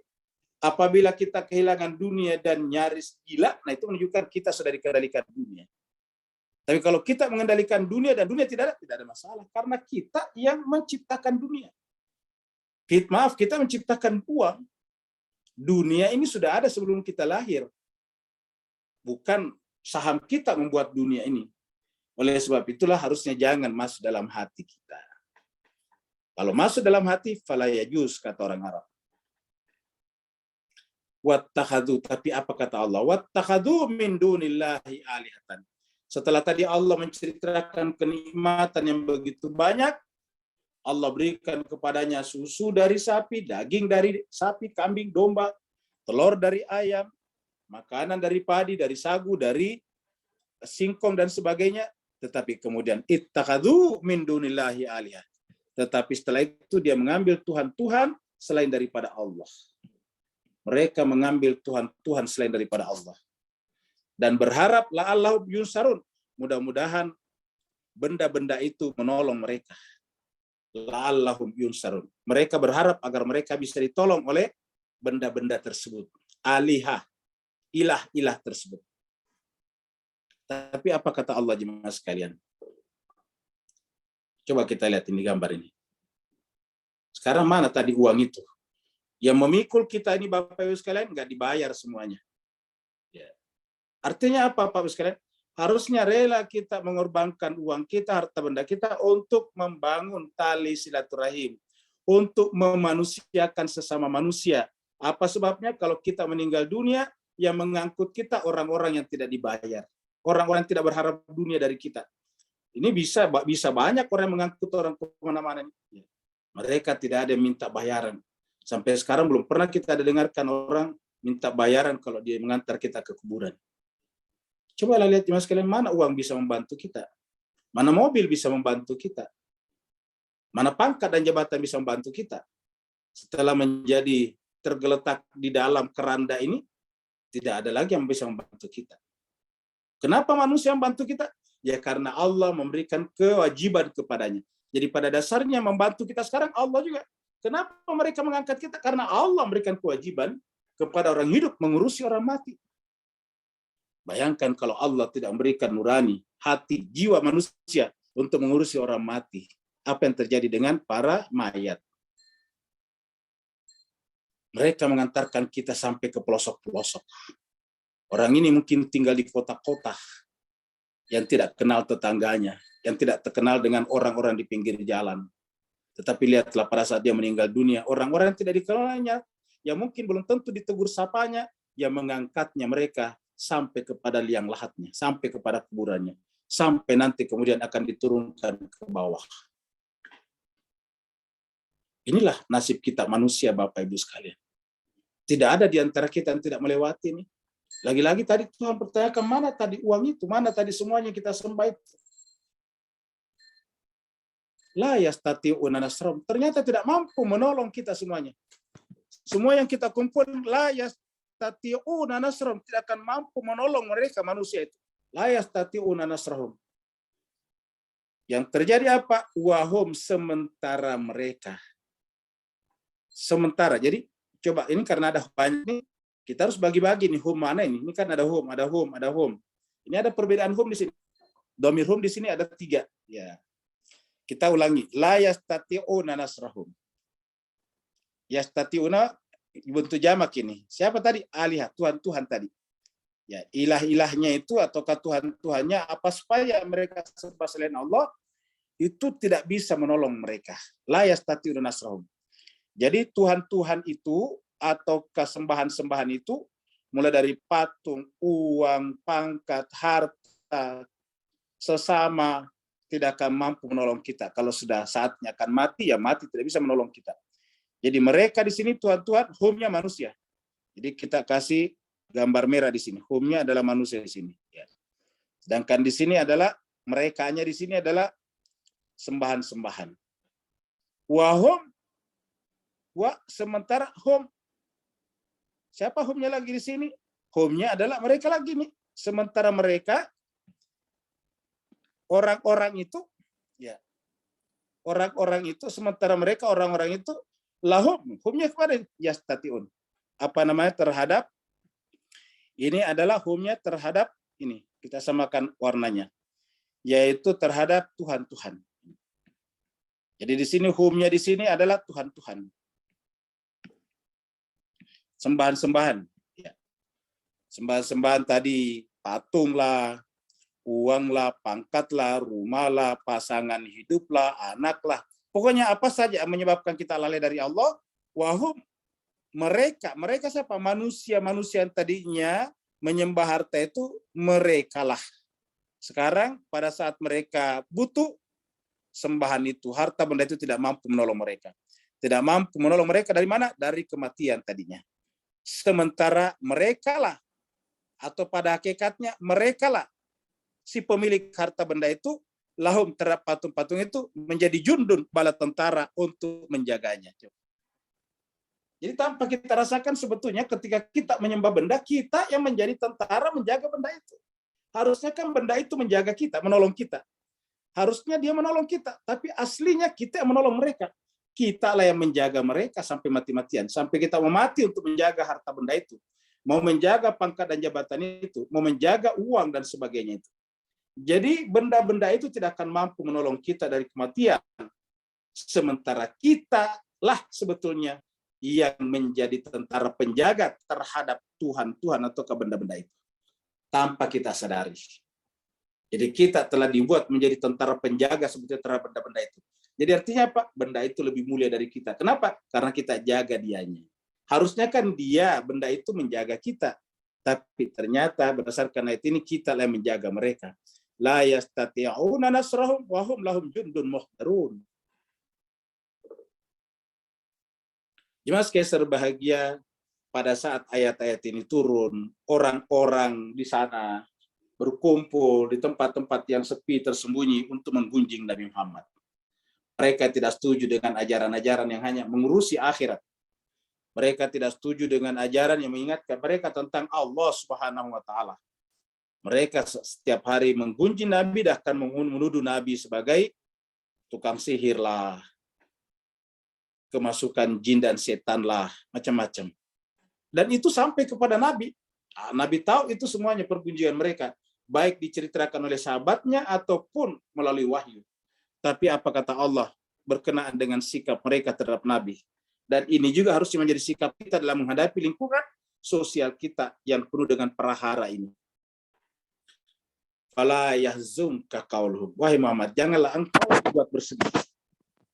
Apabila kita kehilangan dunia dan nyaris gila, nah itu menunjukkan kita sudah dikendalikan dunia. Tapi kalau kita mengendalikan dunia dan dunia tidak ada masalah. Karena kita yang menciptakan dunia. Kita menciptakan uang. Dunia ini sudah ada sebelum kita lahir. Bukan saham kita membuat dunia ini. Oleh sebab itulah harusnya jangan masuk dalam hati kita. Kalau masuk dalam hati, fala yajuz, kata orang Arab. Wattakhadhu, tapi apa kata Allah? Wattakhadhu min dunillahi alihatan. Setelah tadi Allah menceritakan kenikmatan yang begitu banyak, Allah berikan kepadanya susu dari sapi, daging dari sapi, kambing, domba, telur dari ayam, makanan dari padi, dari sagu, dari singkong dan sebagainya. Tetapi kemudian ittakhadhu min dunillahi alihah. Tetapi setelah itu dia mengambil Tuhan-Tuhan selain daripada Allah. Mereka mengambil Tuhan-Tuhan selain daripada Allah. Dan berharap la'allahum yunsarun. Mudah-mudahan benda-benda itu menolong mereka. La'allahum yunsarun. Mereka berharap agar mereka bisa ditolong oleh benda-benda tersebut. Alihah. Ilah-ilah tersebut. Tapi apa kata Allah jemaah sekalian? Coba kita lihat ini gambar ini. Sekarang mana tadi uang itu? Yang memikul kita ini Bapak Ibu sekalian nggak dibayar semuanya. Ya. Artinya apa Bapak Ibu sekalian? Harusnya rela kita mengorbankan uang kita, harta benda kita untuk membangun tali silaturahim. Untuk memanusiakan sesama manusia. Apa sebabnya? Kalau kita meninggal dunia, yang mengangkut kita orang-orang yang tidak dibayar. Orang-orang yang tidak berharap dunia dari kita. Ini bisa banyak orang yang mengangkut orang kemana-mana. Mereka tidak ada yang minta bayaran. Sampai sekarang belum pernah kita dengarkan orang minta bayaran kalau dia mengantar kita ke kuburan. Coba lihat mas sekalian, mana uang bisa membantu kita? Mana mobil bisa membantu kita? Mana pangkat dan jabatan bisa membantu kita? Setelah menjadi tergeletak di dalam keranda ini, tidak ada lagi yang bisa membantu kita. Kenapa manusia membantu kita? Ya karena Allah memberikan kewajiban kepadanya. Jadi pada dasarnya membantu kita sekarang Allah juga. Kenapa mereka mengangkat kita? Karena Allah memberikan kewajiban kepada orang hidup mengurusi orang mati. Bayangkan kalau Allah tidak memberikan nurani, hati, jiwa manusia untuk mengurusi orang mati. Apa yang terjadi dengan para mayat? Mereka mengantarkan kita sampai ke pelosok-pelosok. Orang ini mungkin tinggal di kota-kota yang tidak kenal tetangganya, yang tidak terkenal dengan orang-orang di pinggir jalan. Tetapi lihatlah pada saat dia meninggal dunia, orang-orang yang tidak dikenalnya, yang mungkin belum tentu ditegur sapanya, yang mengangkatnya mereka sampai kepada liang lahatnya, sampai kepada kuburannya, sampai nanti kemudian akan diturunkan ke bawah. Inilah nasib kita manusia Bapak Ibu sekalian. Tidak ada di antara kita yang tidak melewati ini. Lagi-lagi tadi Tuhan pertanyakan, mana tadi uang itu? Mana tadi semuanya kita sembah itu? La yastati'una nasrahum. Ternyata tidak mampu menolong kita semuanya. Semua yang kita kumpul, la yastati'una nasrahum. Tidak akan mampu menolong mereka manusia itu. La yastati'una nasrahum. Yang terjadi apa? Wahum, sementara mereka. Sementara. Jadi coba ini karena ada banyak nih. Kita harus bagi-bagi nih home mana ini. Ini kan ada home, ada home, ada home. Ini ada perbedaan home di sini. Domir home di sini ada 3. Ya. Kita ulangi. La yastati'una nasrahum. Yastati'una bentuk jamak ini. Siapa tadi? Alihah, Tuhan-Tuhan tadi. Ya, ilah-ilahnya itu ataukah Tuhan-Tuhannya apa supaya mereka sembah selain Allah itu tidak bisa menolong mereka. La yastati'una nasrahum. Jadi Tuhan-Tuhan itu atau kesembahan-sembahan itu mulai dari patung, uang, pangkat, harta, sesama tidak akan mampu menolong kita. Kalau sudah saatnya akan mati, ya mati, tidak bisa menolong kita. Jadi mereka di sini Tuhan-Tuhan, home-nya manusia. Jadi kita kasih gambar merah di sini. Home-nya adalah manusia di sini. Ya. Sedangkan di sini adalah merekanya di sini adalah sembahan-sembahan. Wahum, sementara home. Siapa home-nya lagi di sini? Home-nya adalah mereka lagi nih. sementara mereka orang-orang itu ya sementara mereka orang-orang itu humnya kepada yastatiun. Apa namanya terhadap ini adalah humnya terhadap ini kita samakan warnanya, yaitu terhadap Tuhan-Tuhan. Jadi di sini humnya di sini adalah Tuhan-Tuhan. Sembahan-sembahan. Ya. Sembahan-sembahan tadi patung lah, uang lah, pangkat lah, rumah lah, pasangan hidup lah, anak lah. Pokoknya apa saja yang menyebabkan kita lalai dari Allah. Wahum mereka siapa? Manusia yang tadinya menyembah harta itu mereka lah. Sekarang pada saat mereka butuh sembahan itu, harta benda itu tidak mampu menolong mereka. Tidak mampu menolong mereka dari mana? Dari kematian tadinya. Sementara mereka lah, atau pada hakikatnya mereka lah, si pemilik harta benda itu, lahum terhadap patung-patung itu menjadi jundun bala tentara untuk menjaganya. Jadi tanpa kita rasakan sebetulnya ketika kita menyembah benda, kita yang menjadi tentara menjaga benda itu. Harusnya kan benda itu menjaga kita, menolong kita. Harusnya dia menolong kita, tapi aslinya kita yang menolong mereka. Kita lah yang menjaga mereka sampai mati-matian. Sampai kita mau mati untuk menjaga harta benda itu. Mau menjaga pangkat dan jabatan itu. Mau menjaga uang dan sebagainya itu. Jadi benda-benda itu tidak akan mampu menolong kita dari kematian. Sementara kita lah sebetulnya yang menjadi tentara penjaga terhadap Tuhan atau ke benda-benda itu. Tanpa kita sadari. Jadi kita telah dibuat menjadi tentara penjaga sebetulnya terhadap benda-benda itu. Jadi artinya apa? Benda itu lebih mulia dari kita. Kenapa? Karena kita jaga dianya. Harusnya kan benda itu menjaga kita. Tapi ternyata berdasarkan ayat ini kita yang menjaga mereka. La yastati'una nasrahum wa hum lahum jundun muhdarun. Jemaah sekalian berbahagia, pada saat ayat-ayat ini turun, orang-orang di sana berkumpul di tempat-tempat yang sepi tersembunyi untuk menggunjing Nabi Muhammad. Mereka tidak setuju dengan ajaran-ajaran yang hanya mengurusi akhirat. Mereka tidak setuju dengan ajaran yang mengingatkan mereka tentang Allah Subhanahu wa taala. Mereka setiap hari menggunjing Nabi, bahkan menuduh Nabi sebagai tukang sihir lah, kemasukan jin dan setan lah, macam-macam. Dan itu sampai kepada Nabi. Nabi tahu itu semuanya pergunjingan mereka, baik diceritakan oleh sahabatnya ataupun melalui wahyu. Tapi apa kata Allah berkenaan dengan sikap mereka terhadap Nabi. Dan ini juga harus menjadi sikap kita dalam menghadapi lingkungan sosial kita yang penuh dengan prahara ini. Fala yahzunka qauluhum. Wahai Muhammad, janganlah engkau buat bersedih.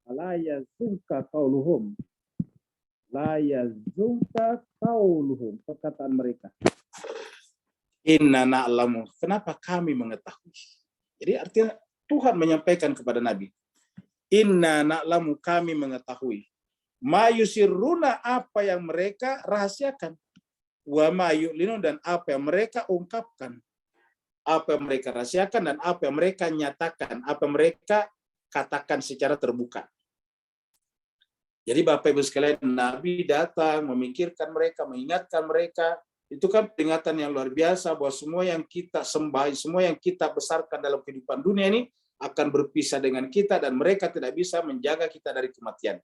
Fala yahzunka qauluhum. La yahzunka qauluhum. Perkataan mereka. Inna na'lamu. Kenapa kami mengetahui? Jadi artinya Tuhan menyampaikan kepada Nabi. Inna na'lamu, kami mengetahui. Ma yusirruna, apa yang mereka rahasiakan. Wa ma yu'linun, dan apa yang mereka ungkapkan. Apa yang mereka rahasiakan dan apa yang mereka nyatakan. Apa yang mereka katakan secara terbuka. Jadi Bapak Ibu sekalian, Nabi datang memikirkan mereka, mengingatkan mereka. Itu kan peringatan yang luar biasa bahwa semua yang kita sembah, semua yang kita besarkan dalam kehidupan dunia ini akan berpisah dengan kita dan mereka tidak bisa menjaga kita dari kematian.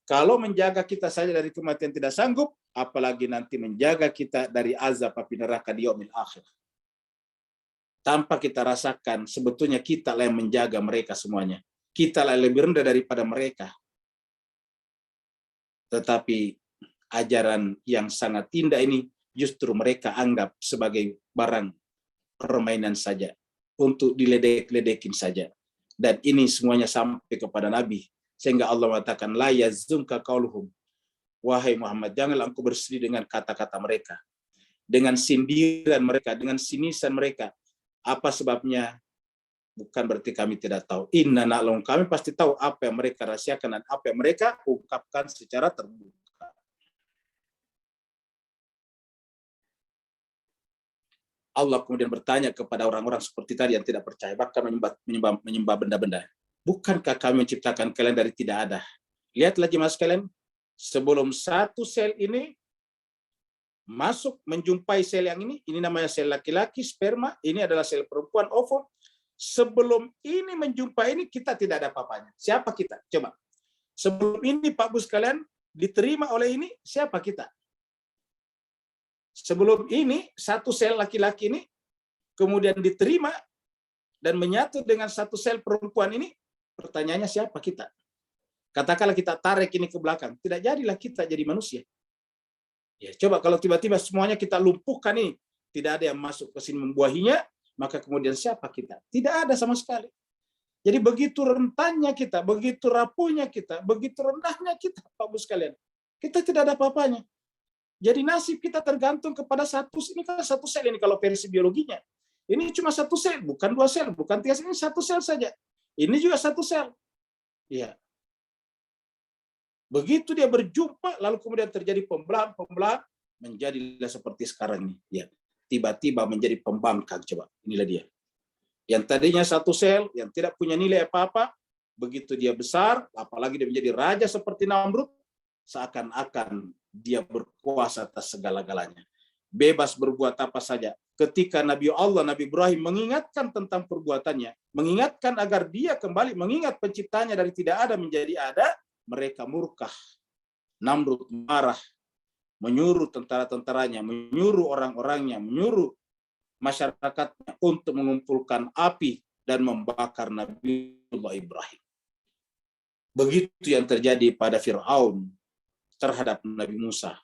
Kalau menjaga kita saja dari kematian tidak sanggup, apalagi nanti menjaga kita dari azab api neraka di yaumil akhir. Tanpa kita rasakan, sebetulnya kita lah yang menjaga mereka semuanya. Kita lah yang lebih rendah daripada mereka. Tetapi ajaran yang sangat indah ini justru mereka anggap sebagai barang permainan saja, untuk diledek-ledekin saja. Dan ini semuanya sampai kepada Nabi, sehingga Allah mengatakan la yazunka qauluhum. Wahai Muhammad, janganlah engkau bersedih dengan kata-kata mereka, dengan sindiran mereka, dengan sinisan mereka. Apa sebabnya? Bukan berarti kami tidak tahu. Inna na'lamu, kami pasti tahu apa yang mereka rahasiakan dan apa yang mereka ungkapkan secara terbuka. Allah kemudian bertanya kepada orang-orang seperti tadi yang tidak percaya, bahkan menyembah benda-benda. Bukankah kami menciptakan kalian dari tidak ada? Lihatlah jemaah sekalian, sebelum satu sel ini masuk menjumpai sel yang ini namanya sel laki-laki sperma, ini adalah sel perempuan ovum. Sebelum ini menjumpai ini kita tidak ada apa-apanya. Siapa kita? Coba. Sebelum ini Pak Bu sekalian diterima oleh ini, siapa kita? Sebelum ini satu sel laki-laki ini kemudian diterima dan menyatu dengan satu sel perempuan ini, pertanyaannya siapa kita? Katakanlah kita tarik ini ke belakang, tidak jadilah kita jadi manusia. Ya, coba kalau tiba-tiba semuanya kita lumpuhkan ini, tidak ada yang masuk ke sini membuahinya, maka kemudian siapa kita? Tidak ada sama sekali. Jadi begitu rentannya kita, begitu rapuhnya kita, begitu rendahnya kita, Pak Bu sekalian. Kita tidak ada apa-apanya. Jadi nasib kita tergantung kepada satu sel ini kalau versi biologinya. Ini cuma satu sel, bukan 2 sel, bukan 3 sel, ini satu sel saja. Ini juga satu sel. Ya. Begitu dia berjumpa, lalu kemudian terjadi pembelahan, menjadilah seperti sekarang ini. Ya. Tiba-tiba menjadi pembangkang. Coba, inilah dia. Yang tadinya satu sel, yang tidak punya nilai apa-apa, begitu dia besar, apalagi dia menjadi raja seperti Namrud, seakan-akan dia berkuasa atas segala-galanya. Bebas berbuat apa saja. Ketika Nabi Allah, Nabi Ibrahim mengingatkan tentang perbuatannya, mengingatkan agar dia kembali mengingat penciptanya dari tidak ada menjadi ada, mereka murka. Namrud marah, menyuruh tentara-tentaranya, menyuruh orang-orangnya, menyuruh masyarakatnya untuk mengumpulkan api dan membakar Nabiullah Ibrahim. Begitu yang terjadi pada Fir'aun terhadap Nabi Musa.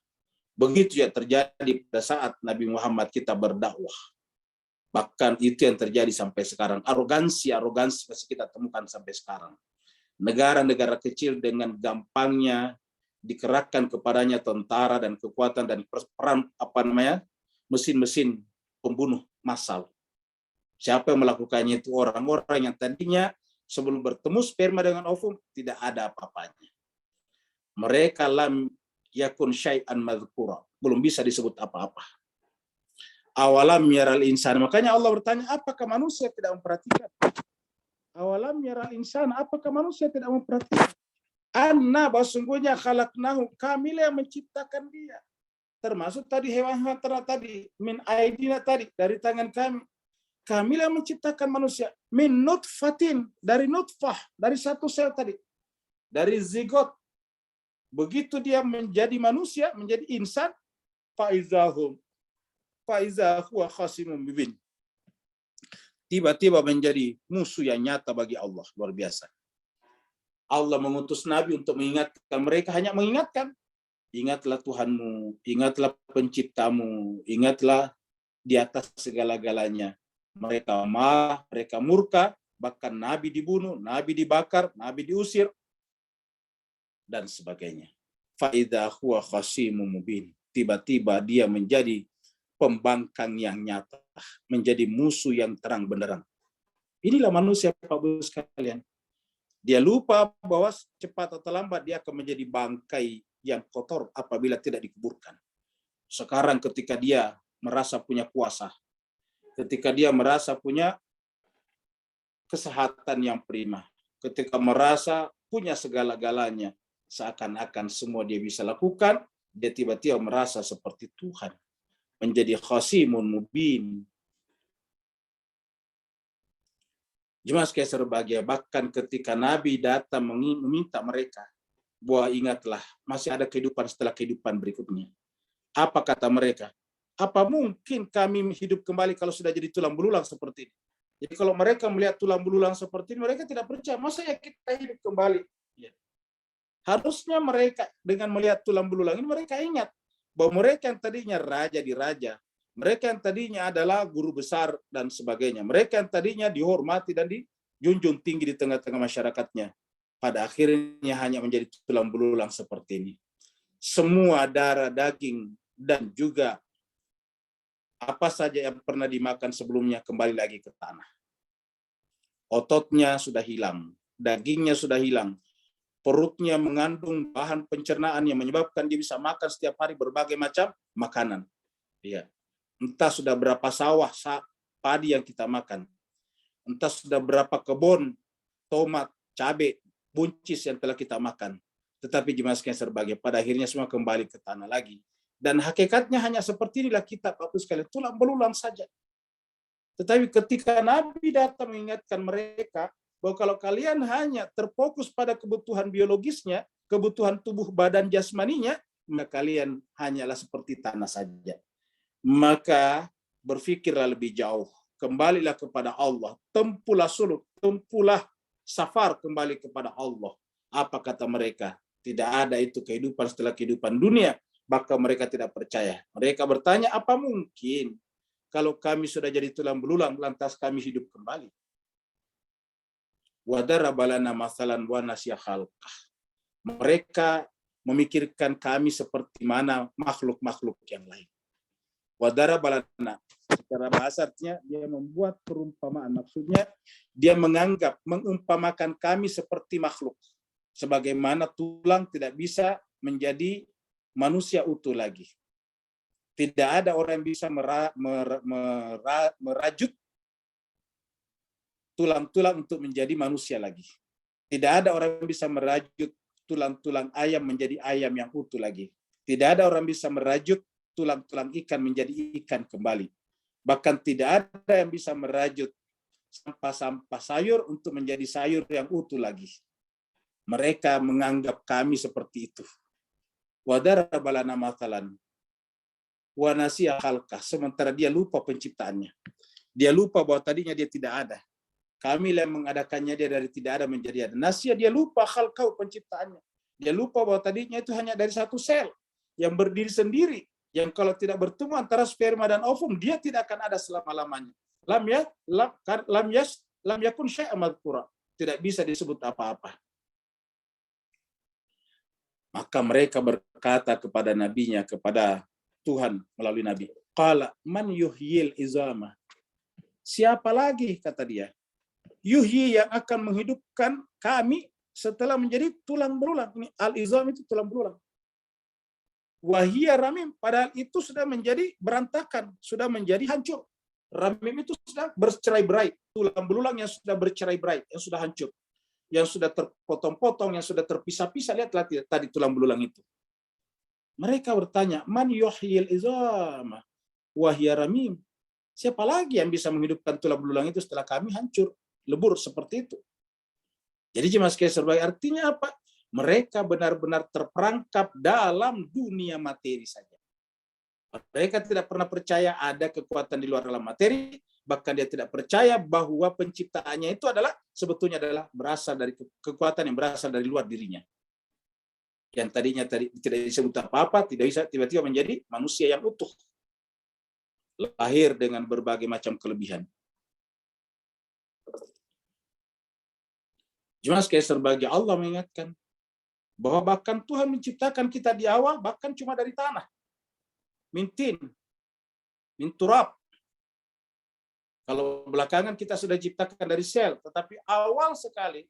Begitu yang terjadi pada saat Nabi Muhammad kita berdakwah. Bahkan itu yang terjadi sampai sekarang. Arogansi masih kita temukan sampai sekarang. Negara-negara kecil dengan gampangnya dikerahkan kepadanya tentara dan kekuatan dan peran mesin-mesin pembunuh massal. Siapa yang melakukannya? Itu orang-orang yang tadinya sebelum bertemu sperma dengan ovum tidak ada apa-apanya. Mereka lam yakun syai'an madhkura, belum bisa disebut apa-apa. Awalam yaral insan, makanya Allah bertanya, apakah manusia tidak memperhatikan? Awalam yaral insan, apakah manusia tidak memperhatikan? Anna, bahwa sungguhnya khalaqnahu, kami yang menciptakan dia. Termasuk tadi hewan-hewan ternak tadi, min aidina tadi, dari tangan kami. Kami yang menciptakan manusia. Min nutfatin, dari nutfah, dari satu sel tadi. Dari zigot. Begitu dia menjadi manusia, menjadi insan, faizahum khasimum mubin. Tiba-tiba menjadi musuh yang nyata bagi Allah. Luar biasa. Allah mengutus Nabi untuk mengingatkan mereka, hanya mengingatkan. Ingatlah Tuhanmu, ingatlah penciptamu, ingatlah di atas segala-galanya. Mereka marah, mereka murka, bahkan Nabi dibunuh, Nabi dibakar, Nabi diusir, dan sebagainya. Fa'idha huwa khasimun mubin. Tiba-tiba dia menjadi pembangkang yang nyata, menjadi musuh yang terang benderang. Inilah manusia, Pak Bu sekalian. Dia lupa bahwa cepat atau lambat dia akan menjadi bangkai yang kotor apabila tidak dikuburkan. Sekarang ketika dia merasa punya kuasa, ketika dia merasa punya kesehatan yang prima, ketika merasa punya segala-galanya, seakan-akan semua dia bisa lakukan, dia tiba-tiba merasa seperti Tuhan, menjadi khasimun mubin. Jemaah sekalian berbahagia, bahkan ketika Nabi datang meminta mereka, bahwa ingatlah, masih ada kehidupan setelah kehidupan berikutnya. Apa kata mereka? Apa mungkin kami hidup kembali kalau sudah jadi tulang belulang seperti ini? Jadi kalau mereka melihat tulang belulang seperti ini, mereka tidak percaya. Masa ya kita hidup kembali? Ya. Harusnya mereka dengan melihat tulang belulang ini, mereka ingat bahwa mereka yang tadinya raja di raja, mereka yang tadinya adalah guru besar dan sebagainya, mereka yang tadinya dihormati dan dijunjung tinggi di tengah-tengah masyarakatnya, pada akhirnya hanya menjadi tulang belulang seperti ini. Semua darah, daging, dan juga apa saja yang pernah dimakan sebelumnya kembali lagi ke tanah. Ototnya sudah hilang, dagingnya sudah hilang, perutnya mengandung bahan pencernaan yang menyebabkan dia bisa makan setiap hari berbagai macam makanan. Ya. Entah sudah berapa sawah padi yang kita makan, entah sudah berapa kebun tomat, cabai, buncis yang telah kita makan. Tetapi jemaah sekalian berbahagia, pada akhirnya semua kembali ke tanah lagi. Dan hakikatnya hanya seperti inilah kita, Bapak sekalian, tulang belulang saja. Tetapi ketika Nabi datang mengingatkan mereka bahwa kalau kalian hanya terfokus pada kebutuhan biologisnya, kebutuhan tubuh badan jasmaninya, maka kalian hanyalah seperti tanah saja. Maka berpikirlah lebih jauh, kembalilah kepada Allah, tempuhlah suluk, tempuhlah safar kembali kepada Allah. Apa kata mereka? Tidak ada itu kehidupan setelah kehidupan dunia. Maka mereka tidak percaya. Mereka bertanya, apa mungkin kalau kami sudah jadi tulang belulang, lantas kami hidup kembali? Wadarabalana masalan wa nasya khalqah. Mereka memikirkan kami seperti mana makhluk-makhluk yang lain. Wadarabalana, secara bahasa artinya dia membuat perumpamaan. Maksudnya dia mengumpamakan kami seperti makhluk. Sebagaimana tulang tidak bisa menjadi manusia utuh lagi. Tidak ada orang yang bisa merajut tulang-tulang untuk menjadi manusia lagi. Tidak ada orang yang bisa merajut tulang-tulang ayam menjadi ayam yang utuh lagi. Tidak ada orang bisa merajut tulang-tulang ikan menjadi ikan kembali. Bahkan tidak ada yang bisa merajut sampah-sampah sayur untuk menjadi sayur yang utuh lagi. Mereka menganggap kami seperti itu. Wadarabalana mathalan wa nasiya khalqah, sementara dia lupa penciptaannya. Dia lupa bahwa tadinya dia tidak ada. Kami yang mengadakannya dia dari tidak ada menjadi ada. Nasiya, dia lupa khalqah, penciptaannya. Dia lupa bahwa tadinya itu hanya dari satu sel yang berdiri sendiri, yang kalau tidak bertemu antara sperma dan ovum, dia tidak akan ada selama-lamanya. Lam yakun syai'an madhkura. Tidak bisa disebut apa-apa. Maka mereka berkata kepada nabinya, kepada Tuhan melalui Nabi, qala man yuhyil izama. Siapa lagi, kata dia, yuhyi, yang akan menghidupkan kami setelah menjadi tulang belulang. Ini al-izam itu tulang belulang. Wahia ramim, padahal itu sudah menjadi berantakan, sudah menjadi hancur. Ramim itu sudah bercerai-berai, tulang belulang yang sudah bercerai-berai, yang sudah hancur, yang sudah terpotong-potong, yang sudah terpisah-pisah. Lihatlah tadi tulang belulang itu. Mereka bertanya, man yuhyil izama wahia ramim. Siapa lagi yang bisa menghidupkan tulang belulang itu setelah kami hancur, lebur seperti itu? Jadi jemaah sekalian serba, artinya apa? Mereka benar-benar terperangkap dalam dunia materi saja. Mereka tidak pernah percaya ada kekuatan di luar alam materi, bahkan dia tidak percaya bahwa penciptaannya itu adalah sebetulnya adalah berasal dari kekuatan yang berasal dari luar dirinya. Yang tadinya tidak disebut apa-apa, tidak bisa tiba-tiba menjadi manusia yang utuh. Lahir dengan berbagai macam kelebihan. Cuma sebagai Allah mengingatkan bahwa bahkan Tuhan menciptakan kita di awal bahkan cuma dari tanah. Min turab. Kalau belakangan kita sudah diciptakan dari sel, tetapi awal sekali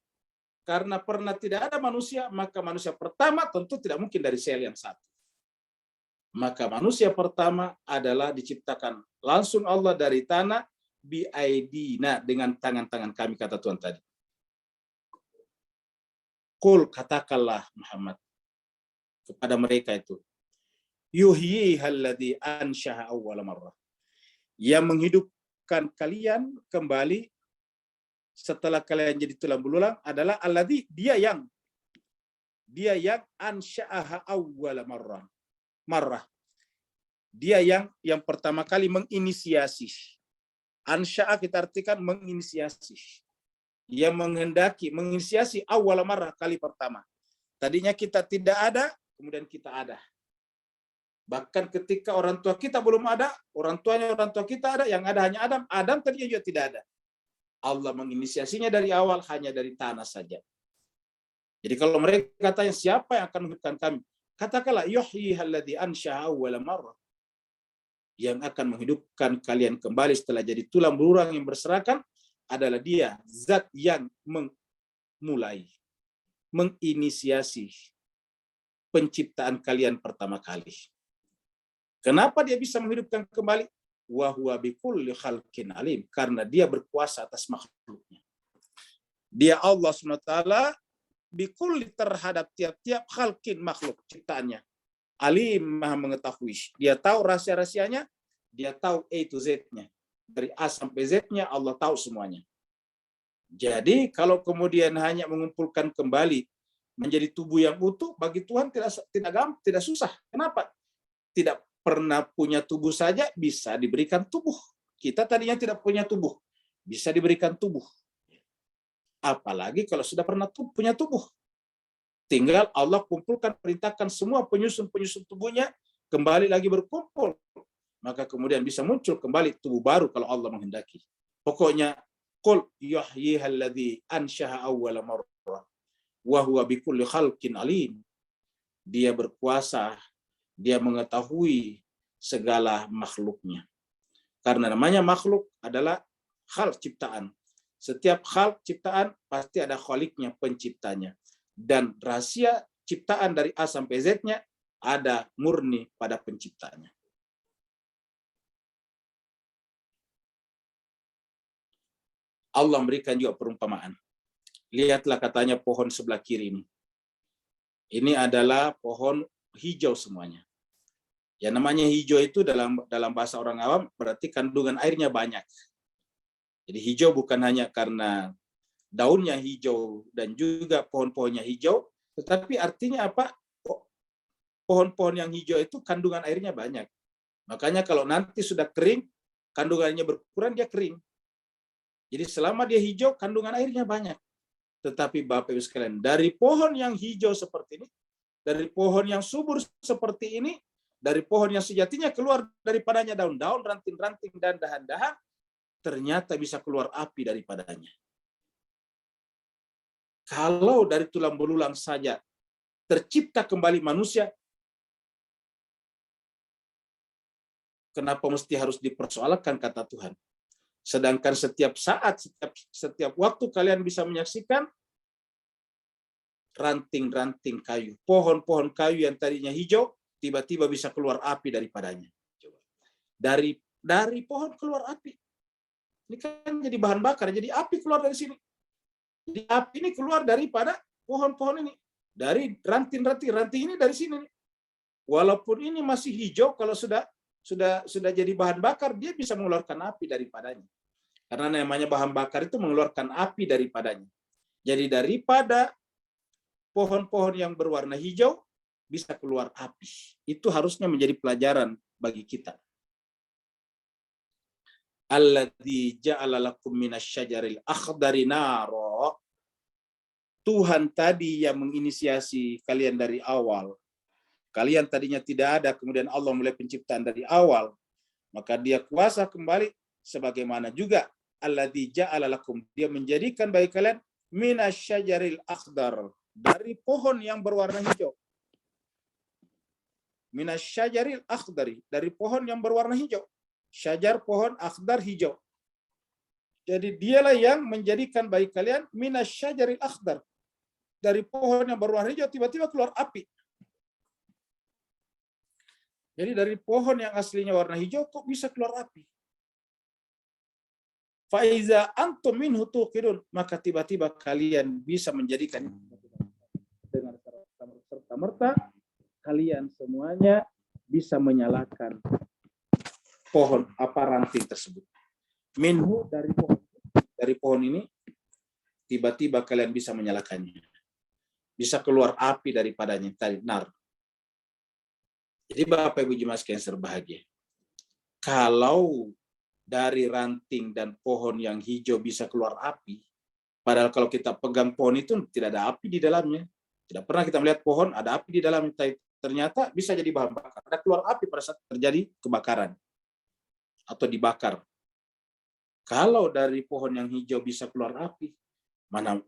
karena pernah tidak ada manusia, maka manusia pertama tentu tidak mungkin dari sel yang satu. Maka manusia pertama adalah diciptakan langsung Allah dari tanah, biaidina, dengan tangan-tangan kami, kata Tuhan tadi. Qul, katakanlah Muhammad kepada mereka itu, yuhyi alladzi ansha'a awwala marrah, yang menghidupkan kalian kembali setelah kalian jadi tulang belulang adalah alladzi, dia yang ansha'aha awwala marrah. Dia yang pertama kali menginisiasi. Ansha'a kita artikan menginisiasi. Yang menghendaki, menginisiasi awal marrah, kali pertama. Tadinya kita tidak ada, kemudian kita ada. Bahkan ketika orang tua kita belum ada, orang tua kita ada, yang ada hanya Adam. Adam tadinya juga tidak ada. Allah menginisiasinya dari awal hanya dari tanah saja. Jadi kalau mereka katanya siapa yang akan menghidupkan kami? Katakanlah yuhyi alladzi ansha'a awwala marrah. Yang akan menghidupkan kalian kembali setelah jadi tulang belulang yang berserakan adalah dia, zat yang memulai, menginisiasi penciptaan kalian pertama kali. Kenapa dia bisa menghidupkan kembali? Wa huwa bikulli khalqin alim, karena dia berkuasa atas makhluknya. Dia Allah SWT bikulli, terhadap tiap-tiap khalqin, makhluk ciptaannya. Alim, maha mengetahui. Dia tahu rahasia-rahasianya, dia tahu A to Z-nya. Dari A sampai Z-nya Allah tahu semuanya. Jadi kalau kemudian hanya mengumpulkan kembali menjadi tubuh yang utuh, bagi Tuhan tidak susah. Kenapa? Tidak pernah punya tubuh saja bisa diberikan tubuh. Kita tadinya tidak punya tubuh, bisa diberikan tubuh. Apalagi kalau sudah pernah punya tubuh. Tinggal Allah kumpulkan, perintahkan semua penyusun-penyusun tubuhnya kembali lagi berkumpul. Maka kemudian bisa muncul kembali tubuh baru kalau Allah menghendaki. Pokoknya, qul yuhyyihalladzi ansha'a awwala marrah wa huwa bikulli khalqin alim. Dia berkuasa, dia mengetahui segala makhluknya. Karena namanya makhluk adalah hal ciptaan. Setiap hal ciptaan pasti ada khaliknya, penciptanya. Dan rahasia ciptaan dari A sampai Z-nya ada murni pada penciptanya. Allah memberikan juga perumpamaan. Lihatlah katanya pohon sebelah kiri ini. Ini adalah pohon hijau semuanya. Ya namanya hijau itu dalam bahasa orang awam berarti kandungan airnya banyak. Jadi hijau bukan hanya karena daunnya hijau dan juga pohon-pohonnya hijau, tetapi artinya apa? Pohon-pohon yang hijau itu kandungan airnya banyak. Makanya kalau nanti sudah kering, kandungannya berkurang, dia kering. Jadi selama dia hijau, kandungan airnya banyak. Tetapi Bapak Ibu sekalian, dari pohon yang hijau seperti ini, dari pohon yang subur seperti ini, dari pohon yang sejatinya keluar daripadanya daun-daun, ranting-ranting, dan dahan-dahan, ternyata bisa keluar api daripadanya. Kalau dari tulang belulang saja tercipta kembali manusia, kenapa mesti harus dipersoalkan kata Tuhan? Sedangkan setiap saat, setiap waktu kalian bisa menyaksikan ranting-ranting kayu, pohon-pohon kayu yang tadinya hijau, tiba-tiba bisa keluar api daripadanya. Dari pohon keluar api. Ini kan jadi bahan bakar, jadi api keluar dari sini. Jadi api ini keluar daripada pohon-pohon ini. Dari ranting ini dari sini. Walaupun ini masih hijau, kalau sudah jadi bahan bakar, dia bisa mengeluarkan api daripadanya. Karena namanya bahan bakar itu mengeluarkan api daripadanya. Jadi daripada pohon-pohon yang berwarna hijau, bisa keluar api. Itu harusnya menjadi pelajaran bagi kita. Alladzi ja'ala lakum minasyajaril akhdari nara. Tuhan tadi yang menginisiasi kalian dari awal. Kalian tadinya tidak ada, kemudian Allah mulai penciptaan dari awal. Maka dia kuasa kembali sebagaimana juga alladzi ja'ala lakum, dia menjadikan bagi kalian minasyajaril akhdar, dari pohon yang berwarna hijau. Minasyajaril akhdari, dari pohon yang berwarna hijau. Syajar pohon, akhdar hijau. Jadi dialah yang menjadikan bagi kalian minasyajaril akhdar, dari pohon yang berwarna hijau tiba-tiba keluar api. Jadi dari pohon yang aslinya warna hijau kok bisa keluar api? Faiza antum minhu tuqidun, maka tiba-tiba kalian bisa menjadikan dengan serta-merta kalian semuanya bisa menyalakan pohon ranting tersebut. Minhu, dari pohon ini tiba-tiba kalian bisa menyalakannya. Bisa keluar api daripadanya, tadi nar. Jadi Bapak Ibu jemaah sekalian berbahagia. Kalau dari ranting dan pohon yang hijau bisa keluar api, padahal kalau kita pegang pohon itu tidak ada api di dalamnya. Tidak pernah kita melihat pohon ada api di dalamnya. Ternyata bisa jadi bahan bakar. Ada keluar api pada saat terjadi kebakaran atau dibakar. Kalau dari pohon yang hijau bisa keluar api,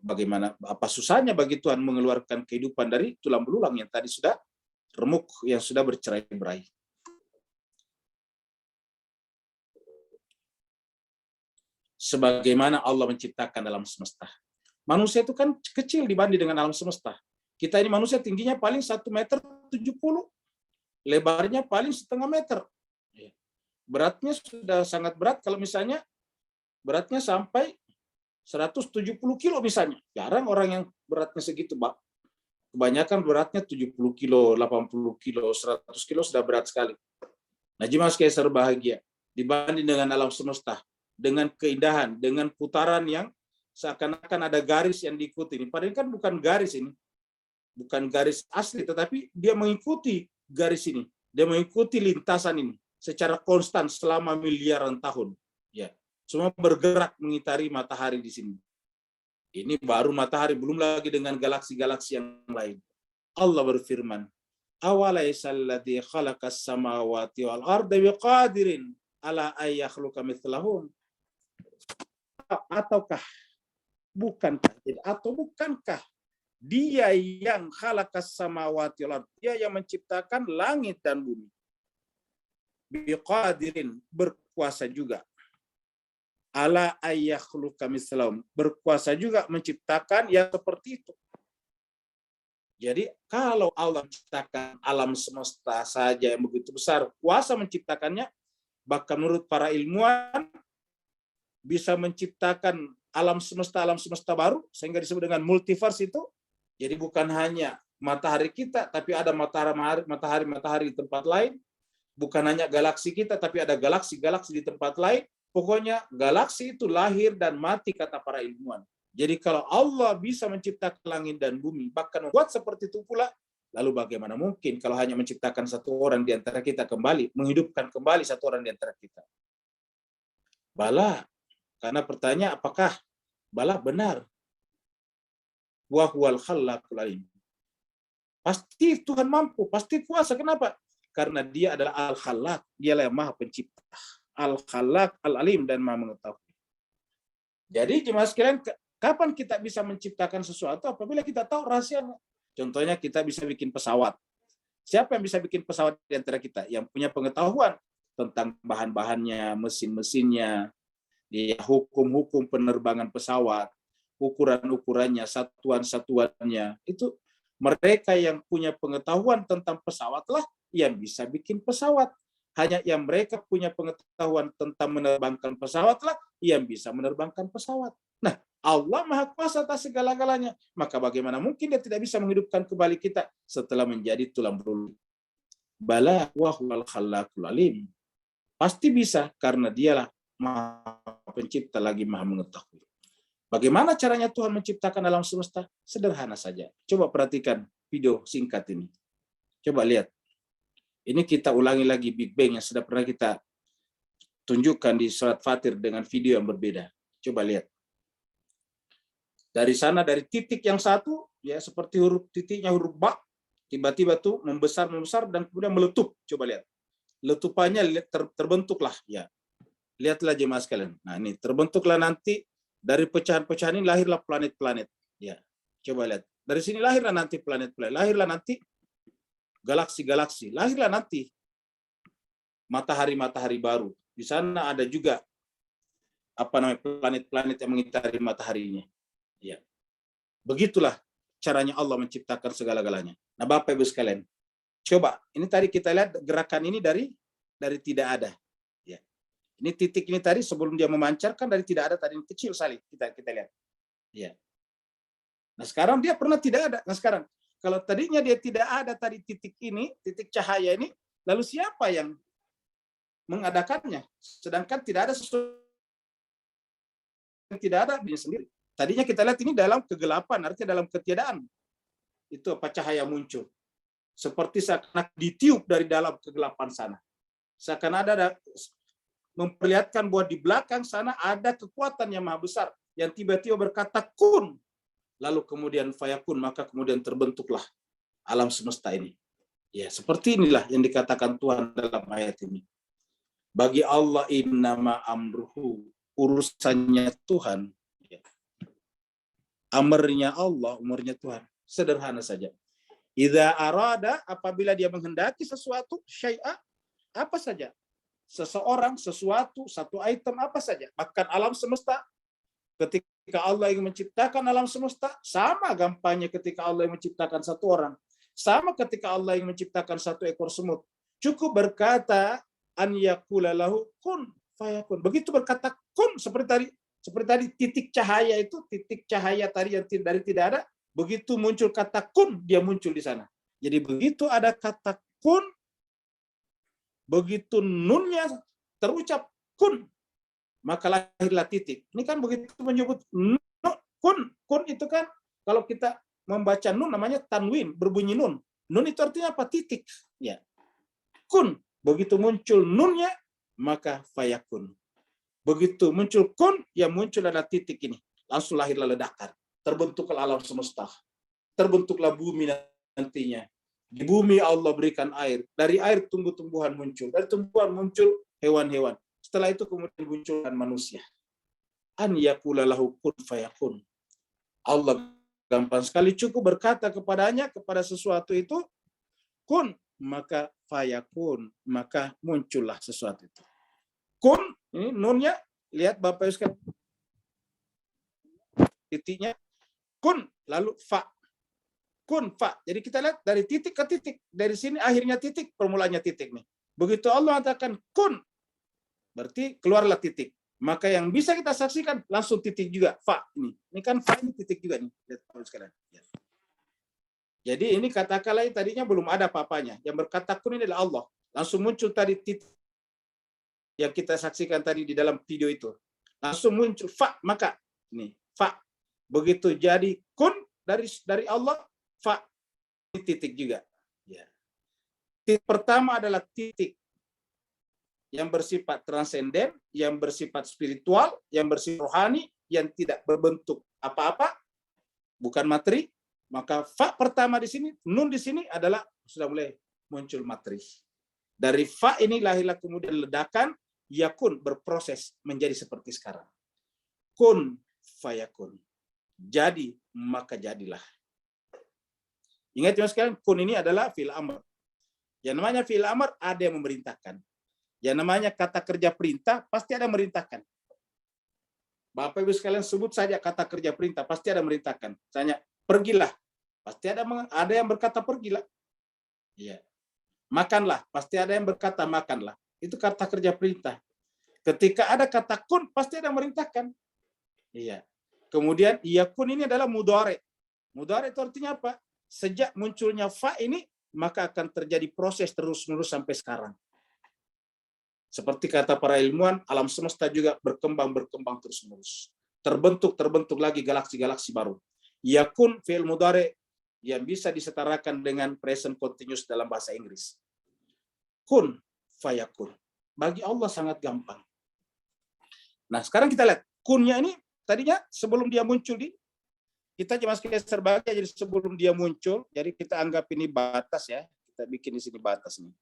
bagaimana apa susahnya bagi Tuhan mengeluarkan kehidupan dari tulang belulang yang tadi sudah remuk, yang sudah bercerai-berai. Sebagaimana Allah menciptakan alam semesta. Manusia itu kan kecil dibanding dengan alam semesta. Kita ini manusia tingginya paling 1,70 meter, lebarnya paling 0,5 meter. Beratnya sudah sangat berat, kalau misalnya beratnya sampai 170 kilo misalnya. Jarang orang yang beratnya segitu, Pak. Kebanyakan beratnya 70 kilo, 80 kilo, 100 kilo sudah berat sekali. Nah, jemaah sekalian berbahagia, dibanding dengan alam semesta, dengan keindahan, dengan putaran yang seakan-akan ada garis yang diikuti ini. Padahal kan bukan garis ini, bukan garis asli, tetapi dia mengikuti garis ini, dia mengikuti lintasan ini secara konstan selama miliaran tahun. Ya, semua bergerak mengitari matahari di sini. Ini baru matahari, belum lagi dengan galaksi-galaksi yang lain. Allah berfirman, awalaisallati khalaqas samawati wal arda biqadirin ala ay yakhluqa mithlahum. Bukankah dia yang khalaqas samawati wal arda, dia yang menciptakan langit dan bumi. Biqadirin, berkuasa juga. Ala ay yakhluqa mithlahum, berkuasa juga menciptakan yang seperti itu. Jadi kalau Allah menciptakan alam semesta saja yang begitu besar, kuasa menciptakannya, bahkan menurut para ilmuwan bisa menciptakan alam semesta baru, sehingga disebut dengan multiverse itu. Jadi bukan hanya matahari kita, tapi ada matahari di tempat lain. Bukan hanya galaksi kita, tapi ada galaksi-galaksi di tempat lain. Pokoknya galaksi itu lahir dan mati, kata para ilmuwan. Jadi kalau Allah bisa menciptakan langit dan bumi, bahkan membuat seperti itu pula, lalu bagaimana mungkin kalau hanya menciptakan satu orang di antara kita kembali, menghidupkan kembali satu orang di antara kita? Bala, karena pertanyaan apakah bala benar? Wa huwal khallaqul alim. Pasti Tuhan mampu, pasti kuasa. Kenapa? Karena dia adalah Al-Khallaq, dialah yang Maha Pencipta. Al-Khallaq, Al-Alim, dan Maha Mengetahui. Jadi jemaah sekalian, kapan kita bisa menciptakan sesuatu? Apabila kita tahu rahasianya. Contohnya kita bisa bikin pesawat. Siapa yang bisa bikin pesawat di antara kita? Yang punya pengetahuan tentang bahan-bahannya, mesin-mesinnya, hukum-hukum penerbangan pesawat, ukuran-ukurannya, satuan-satuannya. Itu mereka yang punya pengetahuan tentang pesawatlah yang bisa bikin pesawat. Hanya yang mereka punya pengetahuan tentang menerbangkan pesawatlah yang bisa menerbangkan pesawat. Nah, Allah Maha Kuasa atas segala-galanya. Maka bagaimana mungkin dia tidak bisa menghidupkan kembali kita setelah menjadi tulang belulang? Bala wa huwal khallaqul alim. Pasti bisa, karena dialah Maha Pencipta lagi Maha Mengetahui. Bagaimana caranya Tuhan menciptakan alam semesta? Sederhana saja. Coba perhatikan video singkat ini. Coba lihat. Ini kita ulangi lagi Big Bang yang sudah pernah kita tunjukkan di surat Fatir dengan video yang berbeda. Coba lihat. Dari sana, dari titik yang satu, ya seperti titiknya huruf ba, tiba-tiba tuh membesar dan kemudian meletup. Coba lihat. Letupannya terbentuklah. Ya. Lihatlah jemaah sekalian. Nah ini terbentuklah nanti dari pecahan-pecahan ini lahirlah planet-planet. Ya. Coba lihat. Dari sini lahirlah nanti planet-planet. Lahirlah nanti galaksi-galaksi. Lahirlah nanti matahari-matahari baru. Di sana ada juga planet-planet yang mengitari mataharinya. Ya. Begitulah caranya Allah menciptakan segala-galanya. Nah, Bapak Ibu sekalian, coba ini tadi kita lihat gerakan ini dari tidak ada. Ya. Ini titik ini tadi sebelum dia memancarkan dari tidak ada, tadi kecil sekali kita lihat. Ya. Nah, sekarang dia pernah tidak ada. Nah, sekarang kalau tadinya dia tidak ada tadi titik ini, titik cahaya ini, lalu siapa yang mengadakannya? Sedangkan tidak ada sesuatu yang tidak ada diri sendiri. Tadinya kita lihat ini dalam kegelapan, artinya dalam ketiadaan. Itu apa cahaya muncul. Seperti seakan ditiup dari dalam kegelapan sana. Seakan ada memperlihatkan bahwa di belakang sana ada kekuatan yang maha besar yang tiba-tiba berkata kun. Lalu kemudian fayakun, maka kemudian terbentuklah alam semesta ini. Ya, seperti inilah yang dikatakan Tuhan dalam ayat ini. Bagi Allah innama amruhu, urusannya Tuhan. Ya. Amrnya Allah, umurnya Tuhan. Sederhana saja. Idza arada, apabila dia menghendaki sesuatu, syai'a, apa saja. Seseorang, sesuatu, satu item, apa saja. Bahkan alam semesta, ketika Allah yang menciptakan alam semesta, sama gampangnya ketika Allah yang menciptakan satu orang. Sama ketika Allah yang menciptakan satu ekor semut. Cukup berkata, an yaqula lahu kun fayakun. Begitu berkata kun, seperti tadi titik cahaya itu, titik cahaya tadi yang dari tidak ada, begitu muncul kata kun, dia muncul di sana. Jadi begitu ada kata kun, begitu nunnya terucap kun, maka lahirlah titik. Ini kan begitu menyebut kun. Kun itu kan kalau kita membaca nun namanya tanwin, berbunyi nun. Nun itu artinya apa? Titik. Ya. Kun. Begitu muncul nunnya, maka fayakun. Begitu muncul kun, yang muncul adalah titik ini. Langsung lahirlah ledakan. Terbentuklah alam semesta. Terbentuklah bumi nantinya. Di bumi Allah berikan air. Dari air tumbuh-tumbuhan muncul. Dari tumbuhan muncul hewan-hewan. Setelah itu kemudian munculkan manusia. An yakula lahu kun fayakun. Allah gampang sekali cukup berkata kepadanya, kepada sesuatu itu, kun, maka fayakun, maka muncullah sesuatu itu. Kun, ini nunnya, lihat Bapak Ibu sekalian, titiknya, kun, lalu fa. Kun, fa. Jadi kita lihat dari titik ke titik. Dari sini akhirnya titik, permulaannya titik nih. Begitu Allah katakan kun, berarti keluarlah titik. Maka yang bisa kita saksikan langsung titik juga, fa ini. Ini kan fa ini titik juga nih. Lihat sekalian. Jadi ini katakanlah tadinya belum ada apa-apanya. Yang berkata kun ini adalah Allah. Langsung muncul tadi titik yang kita saksikan tadi di dalam video itu. Langsung muncul fa, maka ini fa. Begitu jadi kun dari Allah, fa ini titik juga. Ya. Titik pertama adalah titik yang bersifat transenden, yang bersifat spiritual, yang bersifat rohani, yang tidak berbentuk apa-apa, bukan materi. Maka fa pertama di sini, nun di sini adalah sudah mulai muncul materi. Dari fa ini lahirlah kemudian ledakan, yakun berproses menjadi seperti sekarang. Kun fayakun. Jadi maka jadilah. Ingat ya sekalian, kun ini adalah fi'il amr. Yang namanya fi'il amr ada yang memerintahkan. Yang namanya kata kerja perintah pasti ada yang merintahkan. Bapak Ibu sekalian sebut saja kata kerja perintah pasti ada yang merintahkan. Misalnya pergilah, pasti ada yang berkata pergilah. Iya. Makanlah, pasti ada yang berkata makanlah. Itu kata kerja perintah. Ketika ada kata kun, pasti ada yang merintahkan. Iya. Kemudian yakun ini adalah mudhari. Mudhari itu artinya apa? Sejak munculnya fa ini, maka akan terjadi proses terus-menerus sampai sekarang. Seperti kata para ilmuwan, alam semesta juga berkembang terus-menerus. Terbentuk lagi galaksi-galaksi baru. Yakun fi'il mudhari yang bisa disetarakan dengan present continuous dalam bahasa Inggris. Kun fayakun. Bagi Allah sangat gampang. Nah, sekarang kita lihat kunnya ini tadinya sebelum dia muncul kita cuma geser bagian, jadi sebelum dia muncul, jadi kita anggap ini batas ya. Kita bikin di sini batas nih.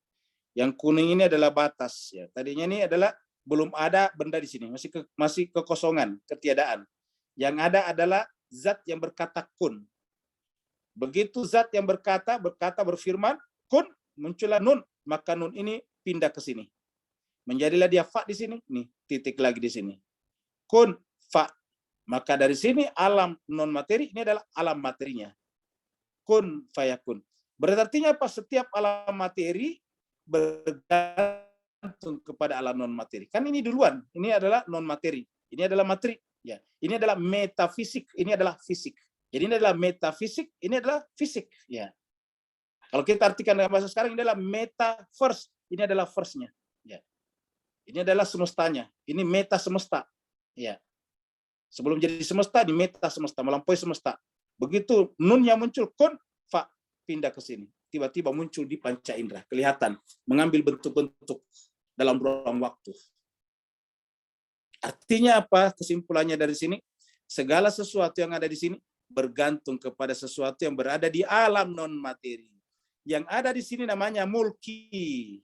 Yang kuning ini adalah batas ya. Tadinya ini adalah belum ada benda di sini, masih kekosongan, ketiadaan. Yang ada adalah zat yang berkata kun. Begitu zat yang berkata berfirman kun, muncullah nun, maka nun ini pindah ke sini. Menjadilah dia fa di sini, nih titik lagi di sini. Kun fa. Maka dari sini alam non materi ini adalah alam materinya. Kun fayakun. Berarti apa? Setiap alam materi bergantung kepada alam non materi. Kan ini duluan. Ini adalah non materi. Ini adalah materi. Ya. Ini adalah metafisik. Ini adalah fisik. Jadi ini adalah metafisik. Ini adalah fisik. Ya. Kalau kita artikan dalam bahasa sekarang, ini adalah metaverse. Ini adalah verse-nya. Ya. Ini adalah semestanya. Ini meta semesta. Ya. Sebelum jadi semesta, di meta semesta, melampaui semesta. Begitu nunnya muncul, kun, fa, pindah ke sini. Tiba-tiba muncul di panca indera, kelihatan, mengambil bentuk-bentuk dalam ruang waktu. Artinya apa? Kesimpulannya dari sini, segala sesuatu yang ada di sini bergantung kepada sesuatu yang berada di alam non-materi. Yang ada di sini namanya mulki.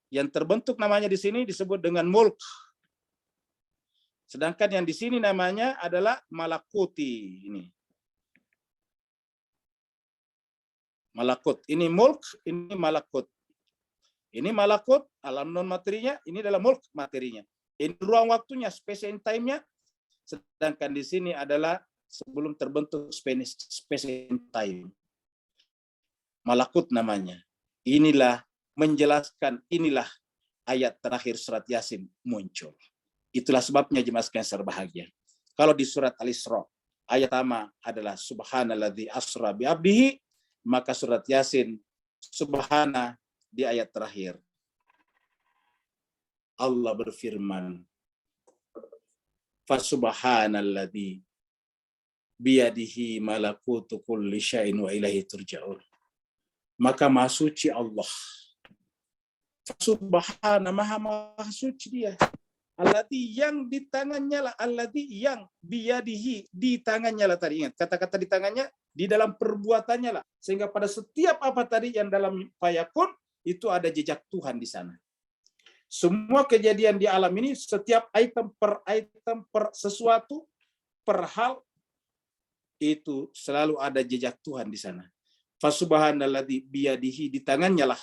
Yang terbentuk namanya di sini disebut dengan mulk. Sedangkan yang di sini namanya adalah malakuti. Ini. Malakut. Ini mulk, ini malakut. Ini malakut, alam non-materinya, ini adalah mulk materinya. Ini ruang waktunya, space and time-nya. Sedangkan di sini adalah sebelum terbentuk space and time. Malakut namanya. Inilah menjelaskan, inilah ayat terakhir surat Yasin muncul. Itulah sebabnya jemaah sekalian berbahagia. Kalau di surat Al-Isra, ayat pertama adalah subhanalladzi asra bi abdihi, maka surat Yasin subhana di ayat terakhir. Allah berfirman, fasubhanalladzi biyadihi malakutu kulli syai'in wa ilaihi turja'un. Maka maha suci Allah. Subhana, maha suci dia. Alladzi, yang di tangannya lah, alladzi yang biyadihi, di tangannya lah tadi. Ingat kata-kata di tangannya, di dalam perbuatannya lah. Sehingga pada setiap apa tadi yang dalam fayakun itu ada jejak Tuhan di sana. Semua kejadian di alam ini, setiap item per sesuatu, per hal, itu selalu ada jejak Tuhan di sana. Fasubhanalladzi biyadihi, di tangannya lah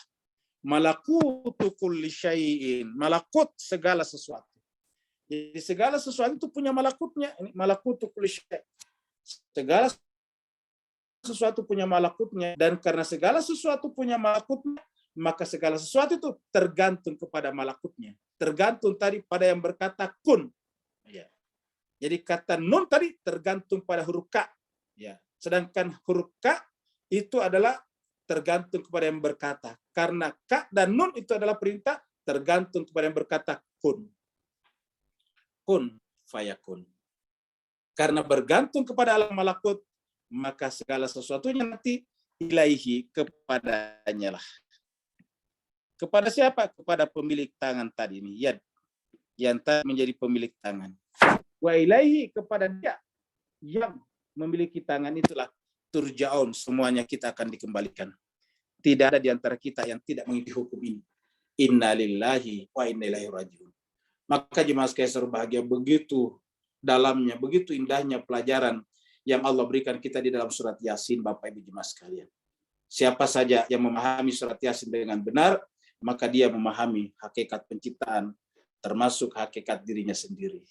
malakutu kulli syai'in, malakut segala sesuatu. Jadi segala sesuatu itu punya malakutnya. Ini malakutu kulli syai'. Segala sesuatu punya malakutnya, dan karena segala sesuatu punya malakutnya, maka segala sesuatu itu tergantung kepada malakutnya. Tergantung tadi pada yang berkata kun. Ya. Jadi kata nun tadi tergantung pada huruf ka. Ya. Sedangkan huruf ka itu adalah tergantung kepada yang berkata. Karena ka dan nun itu adalah perintah, tergantung kepada yang berkata kun. Kun fayakun. Karena bergantung kepada alam malakut, maka segala sesuatunya nanti ilaihi, kepadanya lah. Kepada siapa? Kepada pemilik tangan tadi ini, yad, yang tadi menjadi pemilik tangan. Wa ilaihi, kepada dia yang memiliki tangan itulah turja'un, semuanya kita akan dikembalikan. Tidak ada di antara kita yang tidak mengikuti hukum ini. Inna lillahi wa inna ilaihi rajiun. Maka jemaah sekalian berbahagia, begitu dalamnya, begitu indahnya pelajaran yang Allah berikan kita di dalam surat Yasin, Bapak Ibu jemaah sekalian. Siapa saja yang memahami surat Yasin dengan benar, maka dia memahami hakikat penciptaan, termasuk hakikat dirinya sendiri.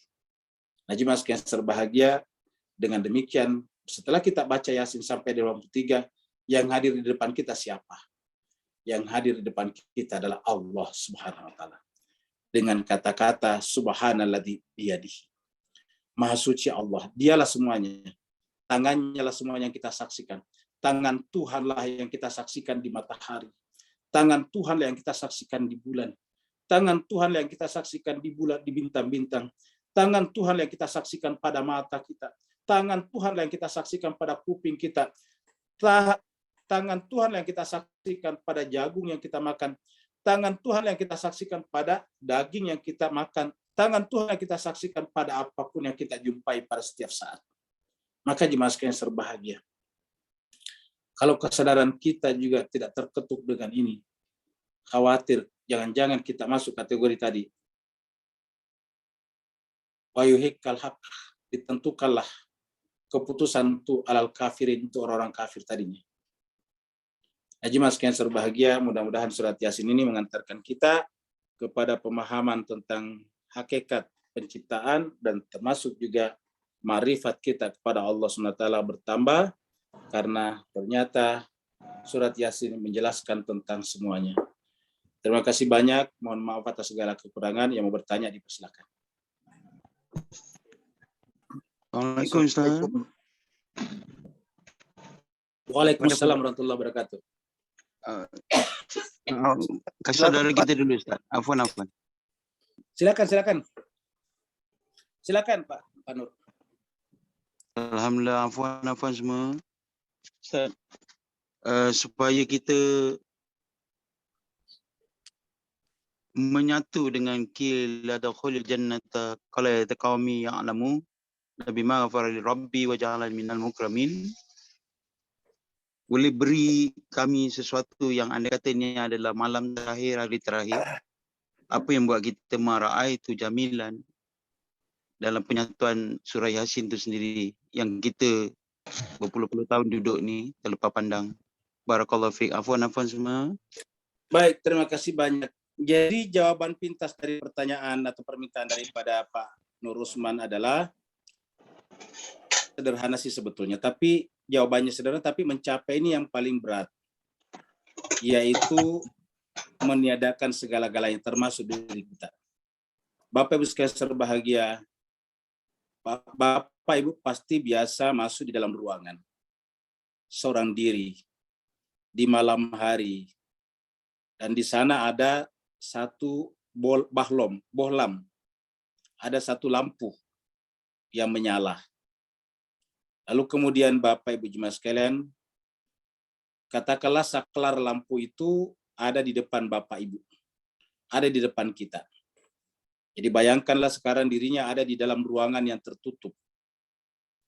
Nah, jemaah sekalian berbahagia, dengan demikian, setelah kita baca Yasin sampai di 23, yang hadir di depan kita siapa? Yang hadir di depan kita adalah Allah Subhanahu wa taala. Dengan kata-kata subhanalladzi biyadihi. Maha suci Allah, dialah semuanya. Tangannya lah semua yang kita saksikan. Tangan Tuhanlah yang kita saksikan di matahari. Tangan Tuhanlah yang kita saksikan di bulan. Tangan Tuhanlah yang kita saksikan di bulan, di bintang-bintang. Tangan Tuhanlah yang kita saksikan pada mata kita. Tangan Tuhanlah yang kita saksikan pada kuping kita. Tangan Tuhanlah yang kita saksikan pada jagung yang kita makan. Tangan Tuhan yang kita saksikan pada daging yang kita makan. Tangan Tuhan yang kita saksikan pada apapun yang kita jumpai pada setiap saat. Maka jemaah sekalian berbahagia, kalau kesadaran kita juga tidak terketuk dengan ini, khawatir jangan-jangan kita masuk kategori tadi. Wa yuhiqqal haqq, ditentukanlah keputusan itu alal kafirin, itu orang-orang kafir tadinya. Jemaah sekalian berbahagia, mudah-mudahan surat Yasin ini mengantarkan kita kepada pemahaman tentang hakikat penciptaan dan termasuk juga ma'rifat kita kepada Allah SWT bertambah, karena ternyata surat Yasin menjelaskan tentang semuanya. Terima kasih banyak, mohon maaf atas segala kekurangan. Yang mau bertanya dipersilakan. Assalamualaikum Ustaz. Waalaikumsalam warahmatullahi wabarakatuh. Kasih saudara kita dulu Ustaz. Afwan. Silakan Pak Nur. Alhamdulillah, afwan semua. Ustaz, supaya kita menyatu dengan qila dakhulil jannata qala taqawmi ya'lamu bima ghafara li rabbi wa ja'alani minal mukramin. Boleh beri kami sesuatu yang anda kata ini adalah malam terakhir, hari terakhir. Apa yang buat kita mara'i itu jamilan dalam penyatuan surah Yasin itu sendiri, yang kita berpuluh-puluh tahun duduk ni terlepas pandang. Barakallahu fiik. Afwan semua. Baik, terima kasih banyak. Jadi jawaban pintas dari pertanyaan atau permintaan daripada Pak Nur Rusman adalah sederhana sih sebetulnya, tapi jawabannya sederhana, tapi mencapai ini yang paling berat, yaitu meniadakan segala-galanya termasuk diri kita. Bapak Ibu sekalian berbahagia, Bapak Ibu pasti biasa masuk di dalam ruangan seorang diri di malam hari, dan di sana ada satu bohlam, ada satu lampu yang menyala. Lalu kemudian Bapak Ibu jemaah sekalian, katakanlah saklar lampu itu ada di depan Bapak Ibu, ada di depan kita. Jadi bayangkanlah sekarang dirinya ada di dalam ruangan yang tertutup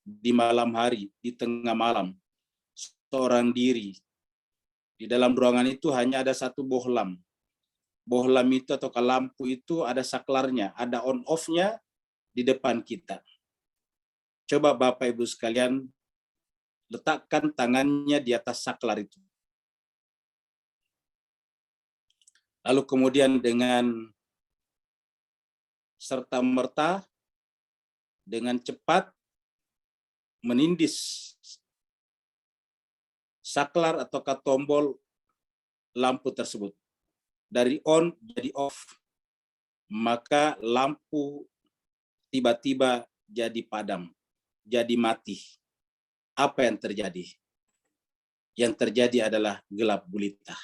di malam hari, di tengah malam, seorang diri. Di dalam ruangan itu hanya ada satu bohlam. Bohlam itu atau lampu itu ada saklarnya, ada on off-nya di depan kita. Coba Bapak Ibu sekalian letakkan tangannya di atas saklar itu. Lalu kemudian dengan serta-merta, dengan cepat menindis saklar atau tombol lampu tersebut. Dari on jadi off. Maka lampu tiba-tiba jadi padam, jadi mati. Apa yang terjadi? Yang terjadi adalah gelap gulita.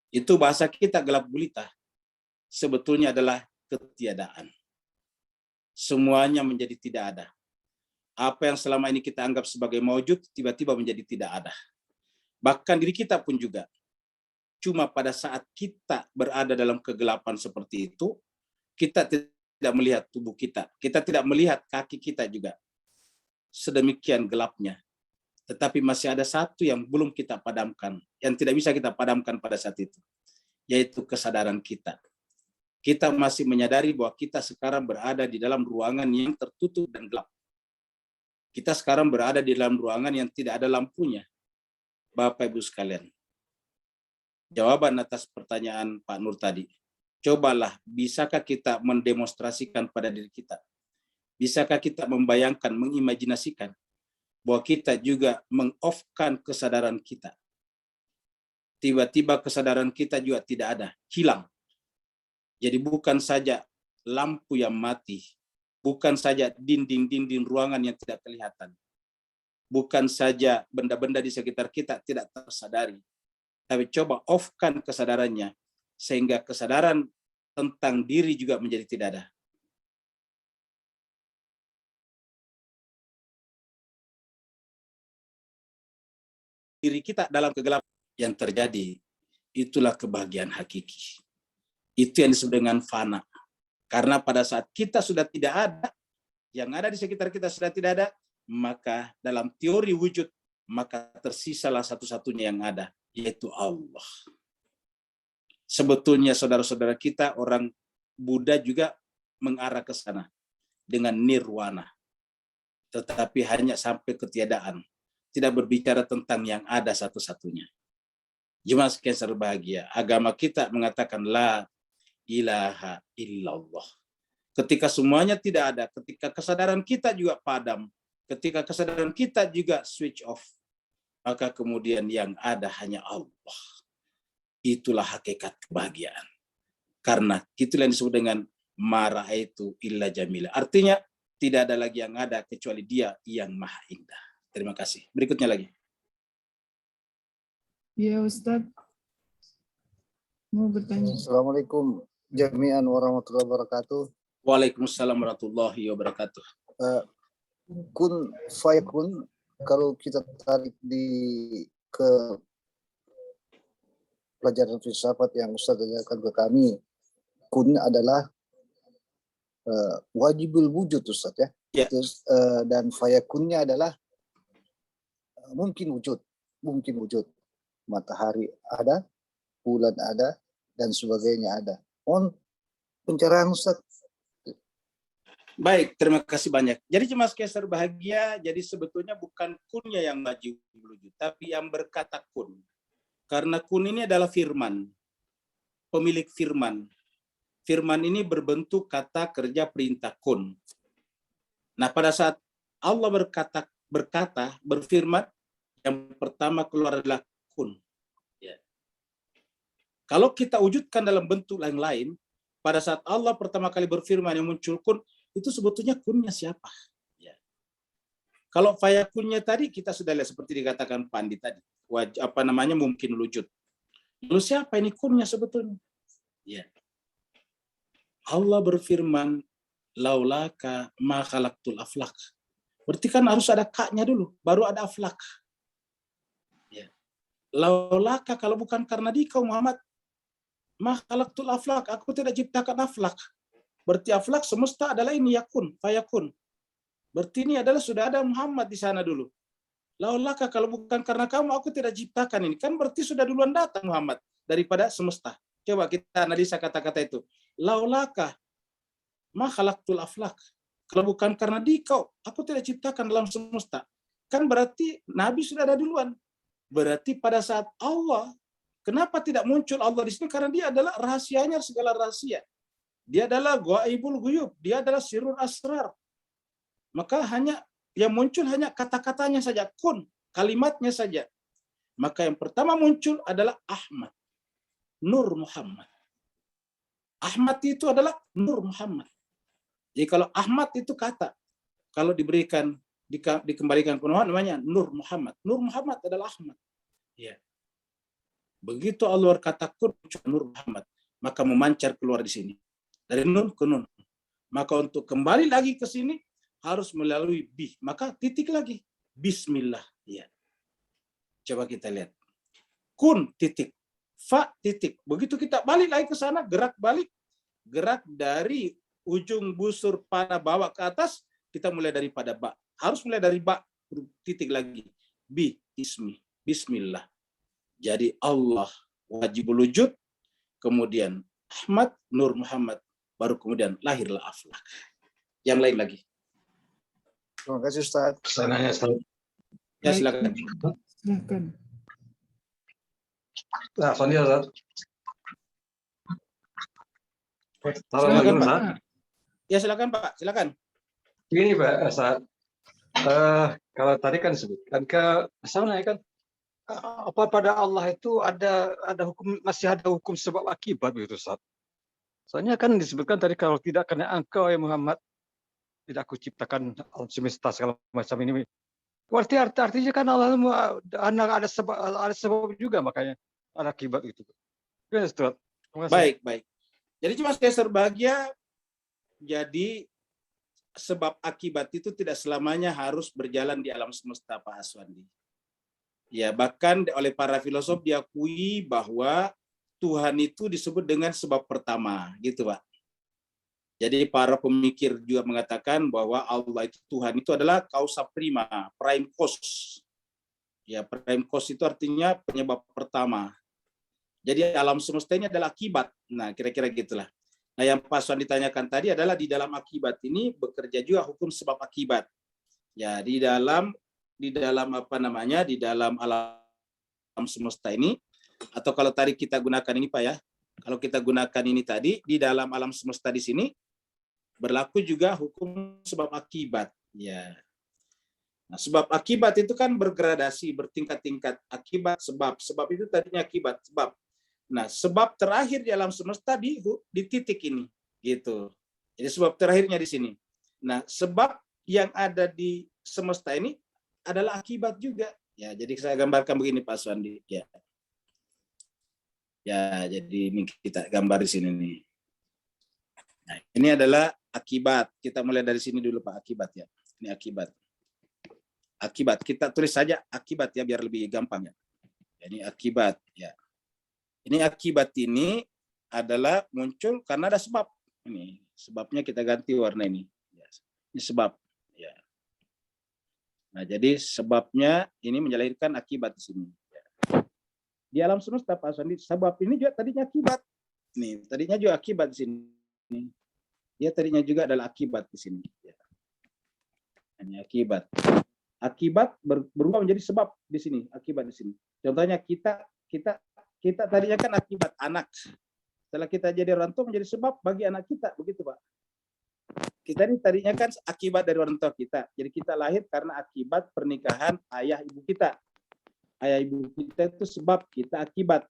Itu bahasa kita, gelap gulita. Sebetulnya adalah ketiadaan. Semuanya menjadi tidak ada. Apa yang selama ini kita anggap sebagai maujud, tiba-tiba menjadi tidak ada. Bahkan diri kita pun juga. Cuma pada saat kita berada dalam kegelapan seperti itu, kita tidak melihat tubuh kita. Kita tidak melihat kaki kita juga. Sedemikian gelapnya. Tetapi masih ada satu yang belum kita padamkan, yang tidak bisa kita padamkan pada saat itu, yaitu kesadaran kita. Kita masih menyadari bahwa kita sekarang berada di dalam ruangan yang tertutup dan gelap. Kita sekarang berada di dalam ruangan yang tidak ada lampunya. Bapak Ibu sekalian, jawaban atas pertanyaan Pak Nur tadi, cobalah, bisakah kita mendemonstrasikan pada diri kita? Bisakah kita membayangkan, mengimajinasikan bahwa kita juga meng-off-kan kesadaran kita? Tiba-tiba kesadaran kita juga tidak ada, hilang. Jadi bukan saja lampu yang mati, bukan saja dinding-dinding ruangan yang tidak kelihatan, bukan saja benda-benda di sekitar kita tidak tersadari, tapi coba off-kan kesadarannya, sehingga kesadaran tentang diri juga menjadi tidak ada. Diri kita dalam kegelapan yang terjadi, itulah kebahagiaan hakiki. Itu yang disebut dengan fana. Karena pada saat kita sudah tidak ada, yang ada di sekitar kita sudah tidak ada, maka dalam teori wujud, maka tersisalah satu-satunya yang ada, yaitu Allah. Sebetulnya saudara-saudara kita, orang Buddha juga mengarah ke sana dengan nirwana. Tetapi hanya sampai ketiadaan. Tidak berbicara tentang yang ada satu-satunya. Jemaah sekalian berbahagia, agama kita mengatakan la ilaha illallah. Ketika semuanya tidak ada, ketika kesadaran kita juga padam, ketika kesadaran kita juga switch off, maka kemudian yang ada hanya Allah. Itulah hakikat kebahagiaan. Karena itulah yang disebut dengan mara'aitu illa jamila. Artinya tidak ada lagi yang ada kecuali Dia yang maha indah. Terima kasih. Berikutnya lagi. Ya Ustadz, mau bertanya. Assalamualaikum jami'an warahmatullahi wabarakatuh. Waalaikumsalam warahmatullahi wabarakatuh. Kun fayakun, kalau kita tarik ke pelajaran filsafat yang Ustadz ajarkan ke kami, kun adalah wajibul wujud Ustadz ya. Ya. Terus, dan fayakunnya adalah mungkin wujud. Matahari ada, bulan ada, dan sebagainya ada. Pencerahan Ustaz. Baik, terima kasih banyak. Jadi jemaah sekalian berbahagia, jadi sebetulnya bukan kunnya yang wajib wujud, tapi yang berkata kun. Karena kun ini adalah firman, pemilik firman. Firman ini berbentuk kata kerja perintah kun. Nah, pada saat Allah berfirman, yang pertama keluar adalah kun. Ya. Kalau kita wujudkan dalam bentuk yang lain, pada saat Allah pertama kali berfirman yang muncul kun, itu sebetulnya kunnya siapa? Ya. Kalau fayakunnya tadi kita sudah lihat seperti dikatakan Pandi tadi, mungkin wujud. Lalu siapa ini kunnya sebetulnya? Ya. Allah berfirman, laulaka ma khalaqtul aflak. Berarti kan harus ada kaknya dulu, baru ada aflak. Ya. Laulaka, kalau bukan karena dikau Muhammad, ma khalaqtul aflak, aku tidak ciptakan aflak. Berarti aflak semesta adalah ini yakun, fayakun. Berarti ini adalah sudah ada Muhammad di sana dulu. Laulaka, kalau bukan karena kamu aku tidak ciptakan ini. Kan berarti sudah duluan datang Muhammad daripada semesta. Coba kita analisa kata-kata itu. Laulaka ma khalaqtul aflak. Kalau bukan karena dikau, aku tidak ciptakan dalam semesta. Kan berarti Nabi sudah ada duluan. Berarti pada saat Allah, kenapa tidak muncul Allah di sini? Karena dia adalah rahasianya segala rahasia. Dia adalah ghaibul ghuyub, dia adalah sirrul asrar. Maka hanya yang muncul hanya kata-katanya saja, kun, kalimatnya saja. Maka yang pertama muncul adalah Ahmad, Nur Muhammad. Ahmad itu adalah Nur Muhammad. Jadi kalau Ahmad itu kata, kalau dikembalikan ke Muhammad namanya Nur Muhammad. Nur Muhammad adalah Ahmad. Ya. Begitu Allah berkata kun Nur Muhammad, maka memancar keluar di sini. Dari nun ke nun. Maka untuk kembali lagi ke sini harus melalui bi. Maka titik lagi. Bismillah. Ya. Coba kita lihat. Kun titik. Fa titik. Begitu kita balik lagi ke sana, gerak balik. Gerak dari ujung busur panah bawa ke atas, kita mulai daripada ba. Harus mulai dari ba. Titik lagi. Bi. Ismi. Bismillah. Jadi Allah wajibul wujud. Kemudian Ahmad, Nur Muhammad. Baru kemudian lahirlah aflak. Yang lain lagi. Terima kasih Ustaz. Saya nanya, Ustaz. Ya silakan. Silakan. Nah, Sonia, Ustaz. Silakan, Assalamualaikum, Pak. Ustaz. Ya silakan Pak, silakan. Ini Pak, Ustaz. Kalau tadi kan disebutkan saya menanyakan apa pada Allah itu ada hukum, masih ada hukum sebab akibat begitu, Ustaz. Soalnya kan disebutkan tadi kalau tidak karena engkau ya Muhammad tidak aku ciptakan alam semesta segala macam ini. Berarti artinya kan Allah ada sebab juga makanya ada akibat itu. Ya, Ustaz. Terima kasih. Baik. Jadi cuma geser bahagia. Jadi sebab akibat itu tidak selamanya harus berjalan di alam semesta Pak Aswandi. Ya, bahkan oleh para filosof diakui bahwa Tuhan itu disebut dengan sebab pertama, gitu Pak. Jadi para pemikir juga mengatakan bahwa Allah itu Tuhan itu adalah causa prima, prime cause. Ya, prime cause itu artinya penyebab pertama. Jadi alam semesta ini adalah akibat. Nah, kira-kira gitulah. Nah, yang Pak Swan ditanyakan tadi adalah di dalam akibat ini bekerja juga hukum sebab akibat. Ya, di dalam di dalam alam semesta ini, atau kalau tadi kita gunakan ini Pak ya, kalau kita gunakan ini tadi di dalam alam semesta di sini berlaku juga hukum sebab akibat. Ya. Nah, sebab akibat itu kan bergradasi, bertingkat-tingkat. Akibat, sebab. Sebab itu tadinya akibat, sebab. Nah, sebab terakhir di alam semesta di titik ini, gitu. Jadi sebab terakhirnya di sini. Nah, sebab yang ada di semesta ini adalah akibat juga. Ya, jadi saya gambarkan begini Pak Swandi. Ya. Ya, jadi ini kita gambar di sini nih. Nah, ini adalah akibat. Kita mulai dari sini dulu Pak, akibat ya. Ini akibat. Akibat, kita tulis saja akibat ya biar lebih gampang ya. Ini akibat ya. Ini akibat ini adalah muncul karena ada sebab. Ini sebabnya kita ganti warna ini. Ini sebab ya. Nah, jadi sebabnya ini melahirkan akibat di sini. Di alam semesta Pak Sandi, sebab ini juga tadinya akibat. Nih, tadinya juga akibat di sini. Dia tadinya juga adalah akibat di sini. Ini akibat. Akibat berubah menjadi sebab di sini, akibat di sini. Contohnya kita tadinya kan akibat anak. Setelah kita jadi orang tua menjadi sebab bagi anak kita, begitu Pak. Kita ini tadinya kan akibat dari orang tua kita. Jadi kita lahir karena akibat pernikahan ayah ibu kita. Ayah ibu kita itu sebab, kita akibat.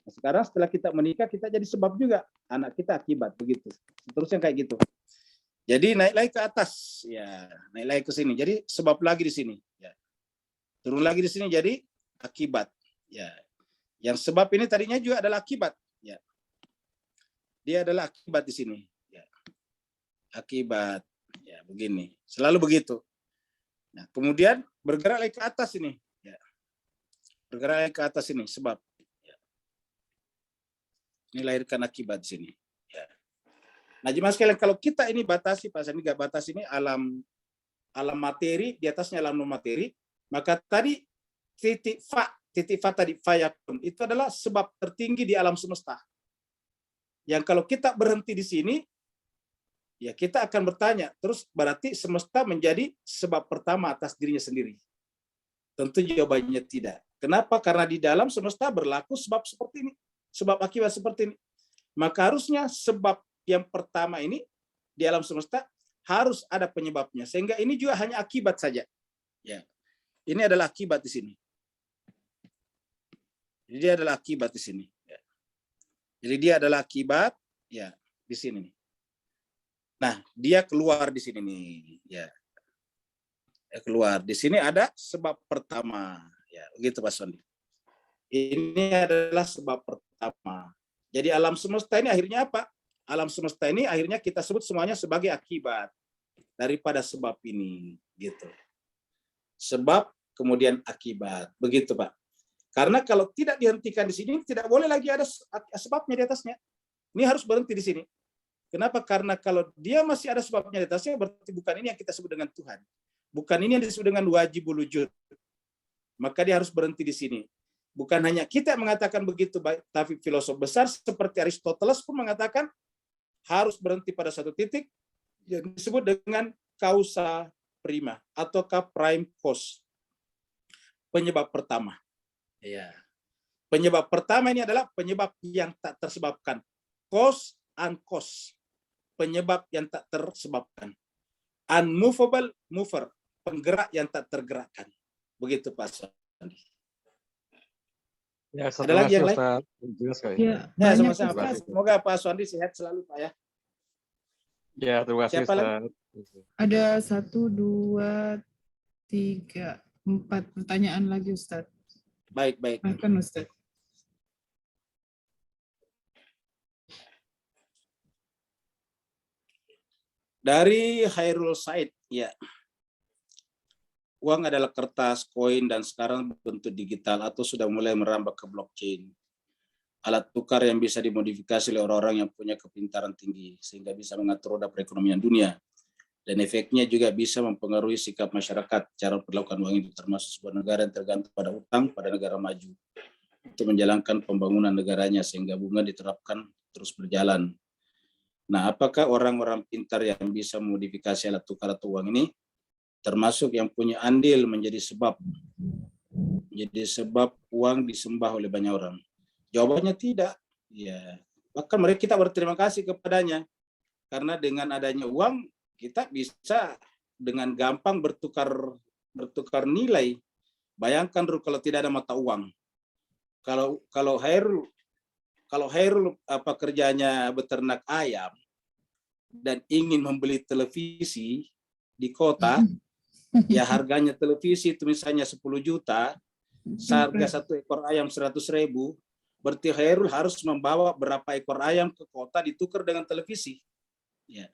Nah, sekarang setelah kita menikah kita jadi sebab juga, anak kita akibat, begitu. Seterusnya kayak gitu. Jadi naik lagi ke atas, ya, naik lagi ke sini. Jadi sebab lagi di sini, ya. Turun lagi di sini jadi akibat, ya. Yang sebab ini tadinya juga adalah akibat, ya. Dia adalah akibat di sini, ya. Akibat, ya, begini. Selalu begitu. Nah, kemudian bergerak lagi ke atas ini, ya. Bergerak lagi ke atas ini sebab, ya. Ini lahirkan akibat di sini, ya. Nah, jemaah sekalian, kalau kita ini batasi, Pak Sandi nggak batasi ini alam materi, di atasnya alam non materi, maka tadi titik fa tadi fayakun itu adalah sebab tertinggi di alam semesta. Yang kalau kita berhenti di sini, ya kita akan bertanya, terus berarti semesta menjadi sebab pertama atas dirinya sendiri. Tentu jawabannya tidak. Kenapa? Karena di dalam semesta berlaku sebab seperti ini, sebab akibat seperti ini. Maka harusnya sebab yang pertama ini di alam semesta harus ada penyebabnya, sehingga ini juga hanya akibat saja. Ya, ini adalah akibat di sini. Jadi dia adalah akibat di sini. Ya. Jadi dia adalah akibat, ya, di sini. Nah, dia keluar di sini nih. Ya, keluar di sini ada sebab pertama. Ya, begitu Pak Sondi. Ini adalah sebab pertama. Jadi alam semesta ini akhirnya apa? Alam semesta ini akhirnya kita sebut semuanya sebagai akibat daripada sebab ini, gitu. Sebab kemudian akibat, begitu Pak. Karena kalau tidak dihentikan di sini, tidak boleh lagi ada sebabnya di atasnya. Ini harus berhenti di sini. Kenapa? Karena kalau dia masih ada sebabnya di atasnya, berarti bukan ini yang kita sebut dengan Tuhan. Bukan ini yang disebut dengan wajibul wujud. Maka dia harus berhenti di sini. Bukan hanya kita yang mengatakan begitu, tapi filosof besar seperti Aristoteles pun mengatakan harus berhenti pada satu titik yang disebut dengan causa prima atau prime cause. Penyebab pertama. Ya. Penyebab pertama ini adalah penyebab yang tak tersebabkan. Cause and cause. Penyebab yang tak tersebabkan. Unmovable mover. Penggerak yang tak tergerakkan. Begitu Pak Sandi. Ya, Ada lagi yang lain? Jelas sekali. Ya, Ya, banyak sama-sama Pak. Ustaz. Semoga Pak Sondi sehat selalu Pak ya. Ya, terima kasih Siapa Ustaz. Ada 1, 2, 3, 4 pertanyaan lagi Ustaz. Baik. Bahkan Ustaz. Dari Khairul Said, ya. Uang adalah kertas, koin, dan sekarang bentuk digital atau sudah mulai merambah ke blockchain. Alat tukar yang bisa dimodifikasi oleh orang-orang yang punya kepintaran tinggi, sehingga bisa mengatur roda perekonomian dunia. Dan efeknya juga bisa mempengaruhi sikap masyarakat. Cara perlakuan uang itu termasuk sebuah negara yang tergantung pada utang pada negara maju untuk menjalankan pembangunan negaranya, sehingga bunga diterapkan terus berjalan. Nah, apakah orang-orang pintar yang bisa memodifikasi alat tukar atau uang ini termasuk yang punya andil menjadi sebab uang disembah oleh banyak orang? Jawabannya tidak. Ya, bahkan kita berterima kasih kepadanya karena dengan adanya uang kita bisa dengan gampang bertukar nilai. Bayangkan kalau tidak ada mata uang. Kalau Hairul kerjanya beternak ayam dan ingin membeli televisi di kota, ya harganya televisi itu misalnya 10 juta, seharga satu ekor ayam 100.000, berarti Hairul harus membawa berapa ekor ayam ke kota ditukar dengan televisi. Ya.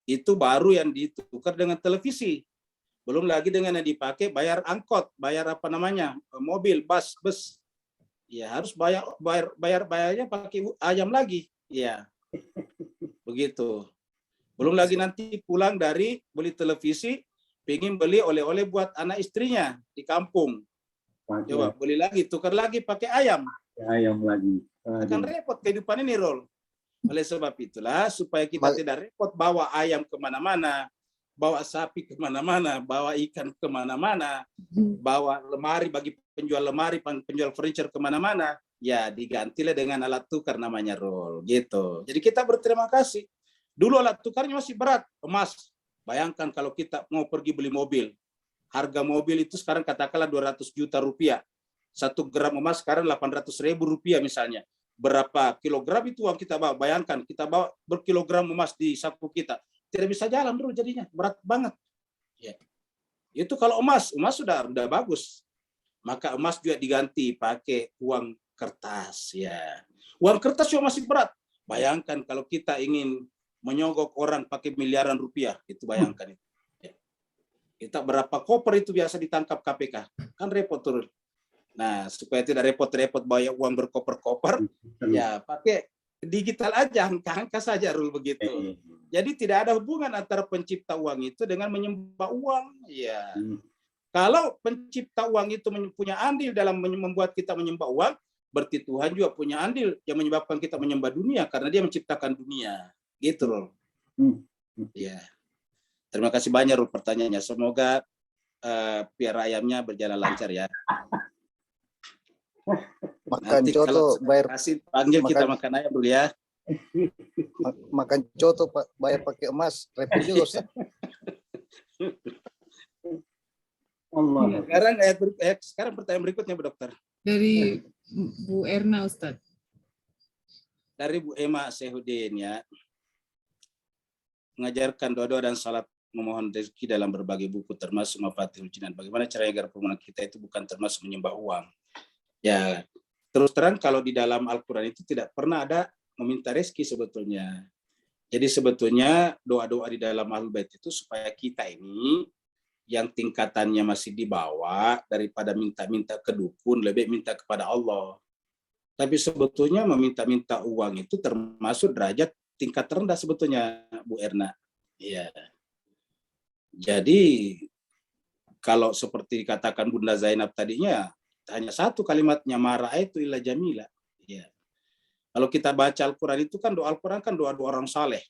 Itu baru yang ditukar dengan televisi. Belum lagi dengan yang dipakai bayar angkot, bayar mobil, bus. Ya harus bayarnya pakai ayam lagi. Ya. Begitu. Belum lagi nanti pulang dari beli televisi, pengen beli oleh-oleh buat anak istrinya di kampung. Coba beli lagi, tukar lagi pakai ayam. Ayam lagi. Akan repot kehidupan ini, Rol. Oleh sebab itulah, supaya kita tidak repot bawa ayam kemana-mana, bawa sapi kemana-mana, bawa ikan kemana-mana, bawa lemari bagi penjual lemari, penjual furniture kemana-mana, ya digantilah dengan alat tukar namanya Rol. Gitu. Jadi kita berterima kasih. Dulu alat tukarnya masih berat, emas. Bayangkan kalau kita mau pergi beli mobil. Harga mobil itu sekarang katakanlah 200 juta rupiah. 1 gram emas sekarang 800.000 rupiah misalnya. berapa kilogram itu uang kita bawa. Bayangkan kita bawa berkilogram emas di saku kita, tidak bisa jalan dulu jadinya, berat banget. Ya. Itu kalau emas sudah bagus. Maka emas juga diganti pakai uang kertas ya. Uang kertas juga masih berat. Bayangkan kalau kita ingin menyogok orang pakai miliaran rupiah, itu bayangkan itu. Ya. Kita berapa koper itu biasa ditangkap KPK, kan repot turun. Nah, supaya tidak repot-repot bawa uang berkoper-koper, ya pakai digital aja, angka-angka saja rule begitu. Jadi tidak ada hubungan antara pencipta uang itu dengan menyembah uang. Ya. Kalau pencipta uang itu punya andil dalam membuat kita menyembah uang, berarti Tuhan juga punya andil yang menyebabkan kita menyembah dunia karena Dia menciptakan dunia. Gitu loh. Ya. Terima kasih banyak Rul pertanyaannya. Semoga piara ayamnya berjalan lancar ya. Makan Nanti coto kalau bayar kasih panggil kita makan ayam dulu ya. makan coto bayar pakai emas, repot juga Ustaz. Allah. Sekarang pertanyaan berikutnya Bu Dokter. Dari Bu Erna Ustadz. Dari Bu Ema Sehudin ya. Mengajarkan doa dan salat memohon rezeki dalam berbagai buku termasuk Mafatihul Jinan. Bagaimana cara agar permohonan kita itu bukan termasuk menyembah uang? Ya, terus terang kalau di dalam Al-Quran itu tidak pernah ada meminta rezeki sebetulnya. Jadi sebetulnya doa-doa di dalam Ahlul Bait itu supaya kita ini yang tingkatannya masih di bawah daripada minta-minta ke dukun, lebih minta kepada Allah. Tapi sebetulnya meminta-minta uang itu termasuk derajat tingkat rendah sebetulnya, Bu Erna. Iya. Jadi kalau seperti dikatakan Bunda Zainab tadinya, hanya satu kalimatnya marah itu illa jamila. Iya. Kalau kita baca Al-Quran itu kan doa Al-Quran kan doa-doa orang saleh.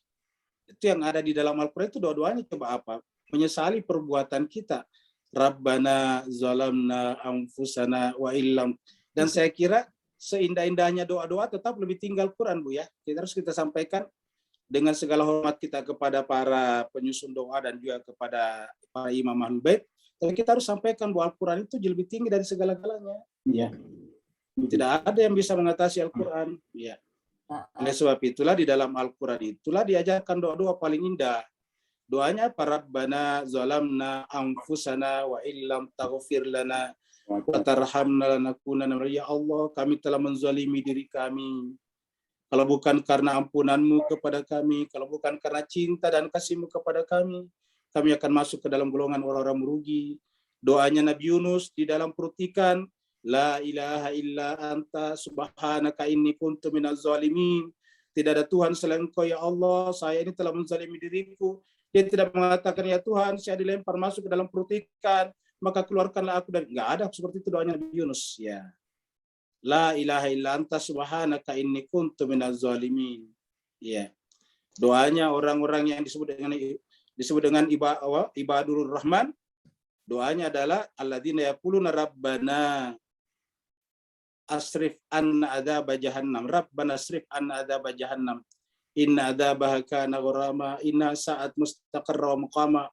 Itu yang ada di dalam Al-Quran itu doa-doanya coba apa? Menyesali perbuatan kita. Rabbana zalamna anfusana wa illam. Dan saya kira seindah-indahnya doa-doa tetap lebih tinggal Quran, Bu ya. Kita sampaikan dengan segala hormat kita kepada para penyusun doa dan juga kepada para imam Ahlul Bait. Tapi kita harus sampaikan bahwa Al-Quran itu lebih tinggi dari segala-galanya. Ya. Tidak ada yang bisa mengatasi Al-Quran. Ya. Oleh sebab itulah di dalam Al-Quran itulah diajarkan doa-doa paling indah. Doanya para Rabbana zalamna anfusana wa illam taghfir lana wa tarhamna lanakunanna, ya Allah kami telah menzalimi diri kami. Kalau bukan karena ampunan-Mu kepada kami, kalau bukan karena cinta dan kasih-Mu kepada kami akan masuk ke dalam golongan orang-orang merugi. Doanya Nabi Yunus di dalam perut ikan, la ilaha illa anta subhanaka inni kuntu minaz zalimin. Tidak ada Tuhan selain Engkau ya Allah, saya ini telah menzalimi diriku. Dia tidak mengatakan ya Tuhan, saya dilempar masuk ke dalam perut ikan, maka keluarkanlah aku dari. Enggak ada seperti itu doanya Nabi Yunus ya. La ilaha illa anta subhanaka inni kuntu minaz zalimin. Ya. Doanya orang-orang yang disebut dengan ibadur rahman, doanya adalah alladzina yaquluna rabbana asrif anna adzab jahannam, rabbana asrif anna adzab jahannam, inna adzabaha kana gharama, inna sa'at mustaqarra wa muqama.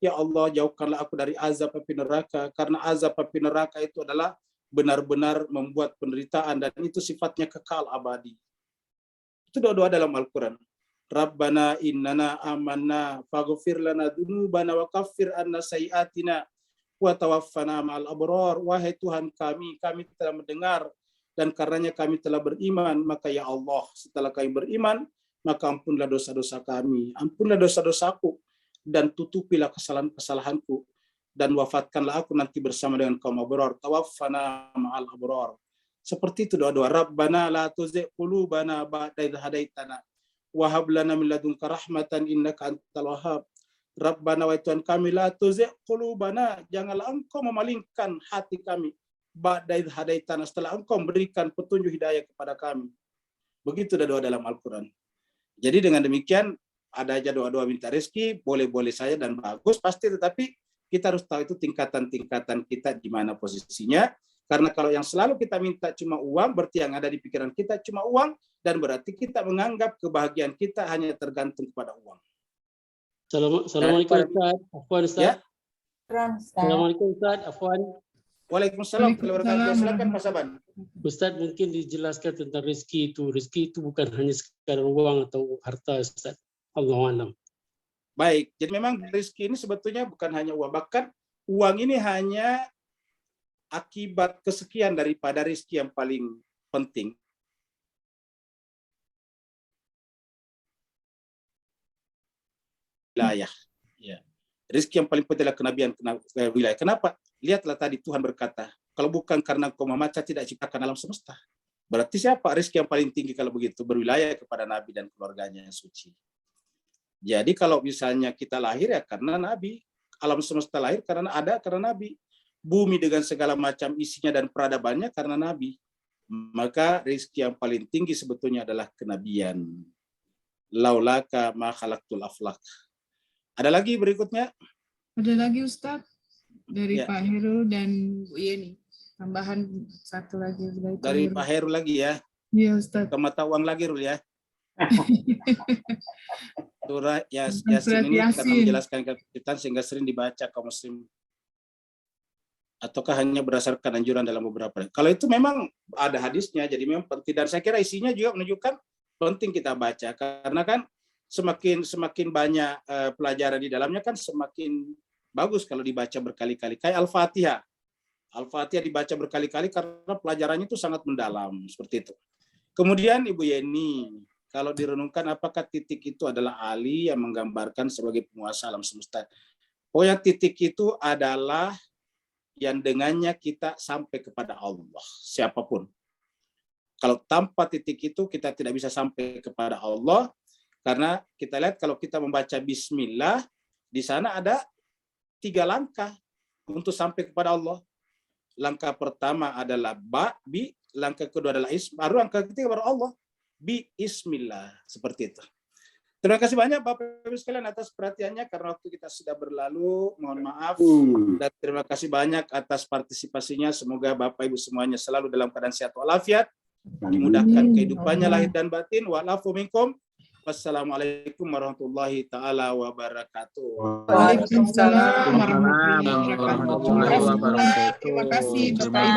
Ya Allah, jauhkanlah aku dari azab api neraka, karena azab api neraka itu adalah benar-benar membuat penderitaan dan itu sifatnya kekal abadi. Itu doa-doa dalam Al-Quran. Rabbana innana amanna faghfir lana dzunubana wa kaffir anna sayiatina wa tawaffana ma'al abrar. Wahai Tuhan kami telah mendengar dan karenanya kami telah beriman, maka ya Allah, setelah kami beriman, maka ampunlah dosa-dosa kami, ampunlah dosa-dosaku, dan tutupilah kesalahan-kesalahanku, dan wafatkanlah aku nanti bersama dengan kaum abrar. Tawaffana ma'al abrar. Seperti itu doa-doa. Rabbana la tuzigh qulubana ba'da idh hadaitana wa hab lana min ladunka rahmatan innaka antal wahhab. Rabbana, wa Tuhan kami, la tuzigh qulubana, janganlah Engkau memalingkan hati kami ba'da idh hadaitana, setelah Engkau memberikan petunjuk hidayah kepada kami. Begitu doa dalam Al-Quran. Jadi dengan demikian ada aja doa-doa minta rezeki, boleh-boleh saja dan bagus pasti, tetapi kita harus tahu itu tingkatan-tingkatan kita di mana posisinya. Karena kalau yang selalu kita minta cuma uang, berarti yang ada di pikiran kita cuma uang, dan berarti kita menganggap kebahagiaan kita hanya tergantung kepada uang. Assalamualaikum Ustaz. Afwan Ustaz. Ya. Assalamualaikum Ustaz. Afwan. Waalaikumsalam warahmatullahi wabarakatuh. Waalaikumsalam Silakan Pak Saban. Ustadz mungkin dijelaskan tentang rezeki itu. Rezeki itu bukan hanya sekadar uang atau harta, Ustadz. Allahu a'lam. Baik, jadi memang rezeki ini sebetulnya bukan hanya uang, bahkan uang ini hanya akibat kesekian daripada rezeki yang paling penting. Wilayah. Ya. Rezeki yang paling penting adalah kenabian wilayah. Kenapa? Lihatlah tadi Tuhan berkata, kalau bukan karena Engkau Muhammad, saya tidak ciptakan alam semesta. Berarti siapa rezeki yang paling tinggi kalau begitu? Berwilayah kepada Nabi dan keluarganya yang suci. Jadi kalau misalnya kita lahir ya karena Nabi, alam semesta lahir karena Nabi, bumi dengan segala macam isinya dan peradabannya karena Nabi. Maka rezeki yang paling tinggi sebetulnya adalah kenabian. Laulaka ma khalaqtul aflaq. Ada lagi berikutnya? Ada lagi Ustadz dari Ya. Pak Heru dan Bu Yeni. Tambahan satu lagi Dari Pak Heru lagi ya. Iya Ustadz. Ke mata uang lagi Rul ya. Surah Surat Yasin ini karena Yasin. menjelaskan kesulitan sehingga sering dibaca kaum muslim. Ataukah hanya berdasarkan anjuran dalam beberapa? Kalau itu memang ada hadisnya, jadi memang penting. Dan saya kira isinya juga menunjukkan penting kita baca karena kan semakin banyak pelajaran di dalamnya kan semakin bagus kalau dibaca berkali-kali. Kayak Al-Fatihah. Al-Fatihah dibaca berkali-kali karena pelajarannya itu sangat mendalam seperti itu. Kemudian Ibu Yeni, kalau direnungkan apakah titik itu adalah Ali yang menggambarkan sebagai penguasa alam semesta? Pokoknya titik itu adalah yang dengannya kita sampai kepada Allah, siapapun. Kalau tanpa titik itu kita tidak bisa sampai kepada Allah, karena kita lihat kalau kita membaca Bismillah, di sana ada 3 langkah untuk sampai kepada Allah. Langkah pertama adalah bi, langkah kedua adalah baru langkah ketiga baru Allah. Bismillah, seperti itu. Terima kasih banyak Bapak Ibu sekalian atas perhatiannya karena waktu kita sudah berlalu. Mohon maaf dan terima kasih banyak atas partisipasinya. Semoga Bapak Ibu semuanya selalu dalam keadaan sehat walafiat, dimudahkan kehidupannya lahir dan batin. Wa'alafu minkum. Wassalamualaikum warahmatullahi taala wabarakatuh. Waalaikumsalam warahmatullahi wabarakatuh. Terima kasih Bapak Ibu.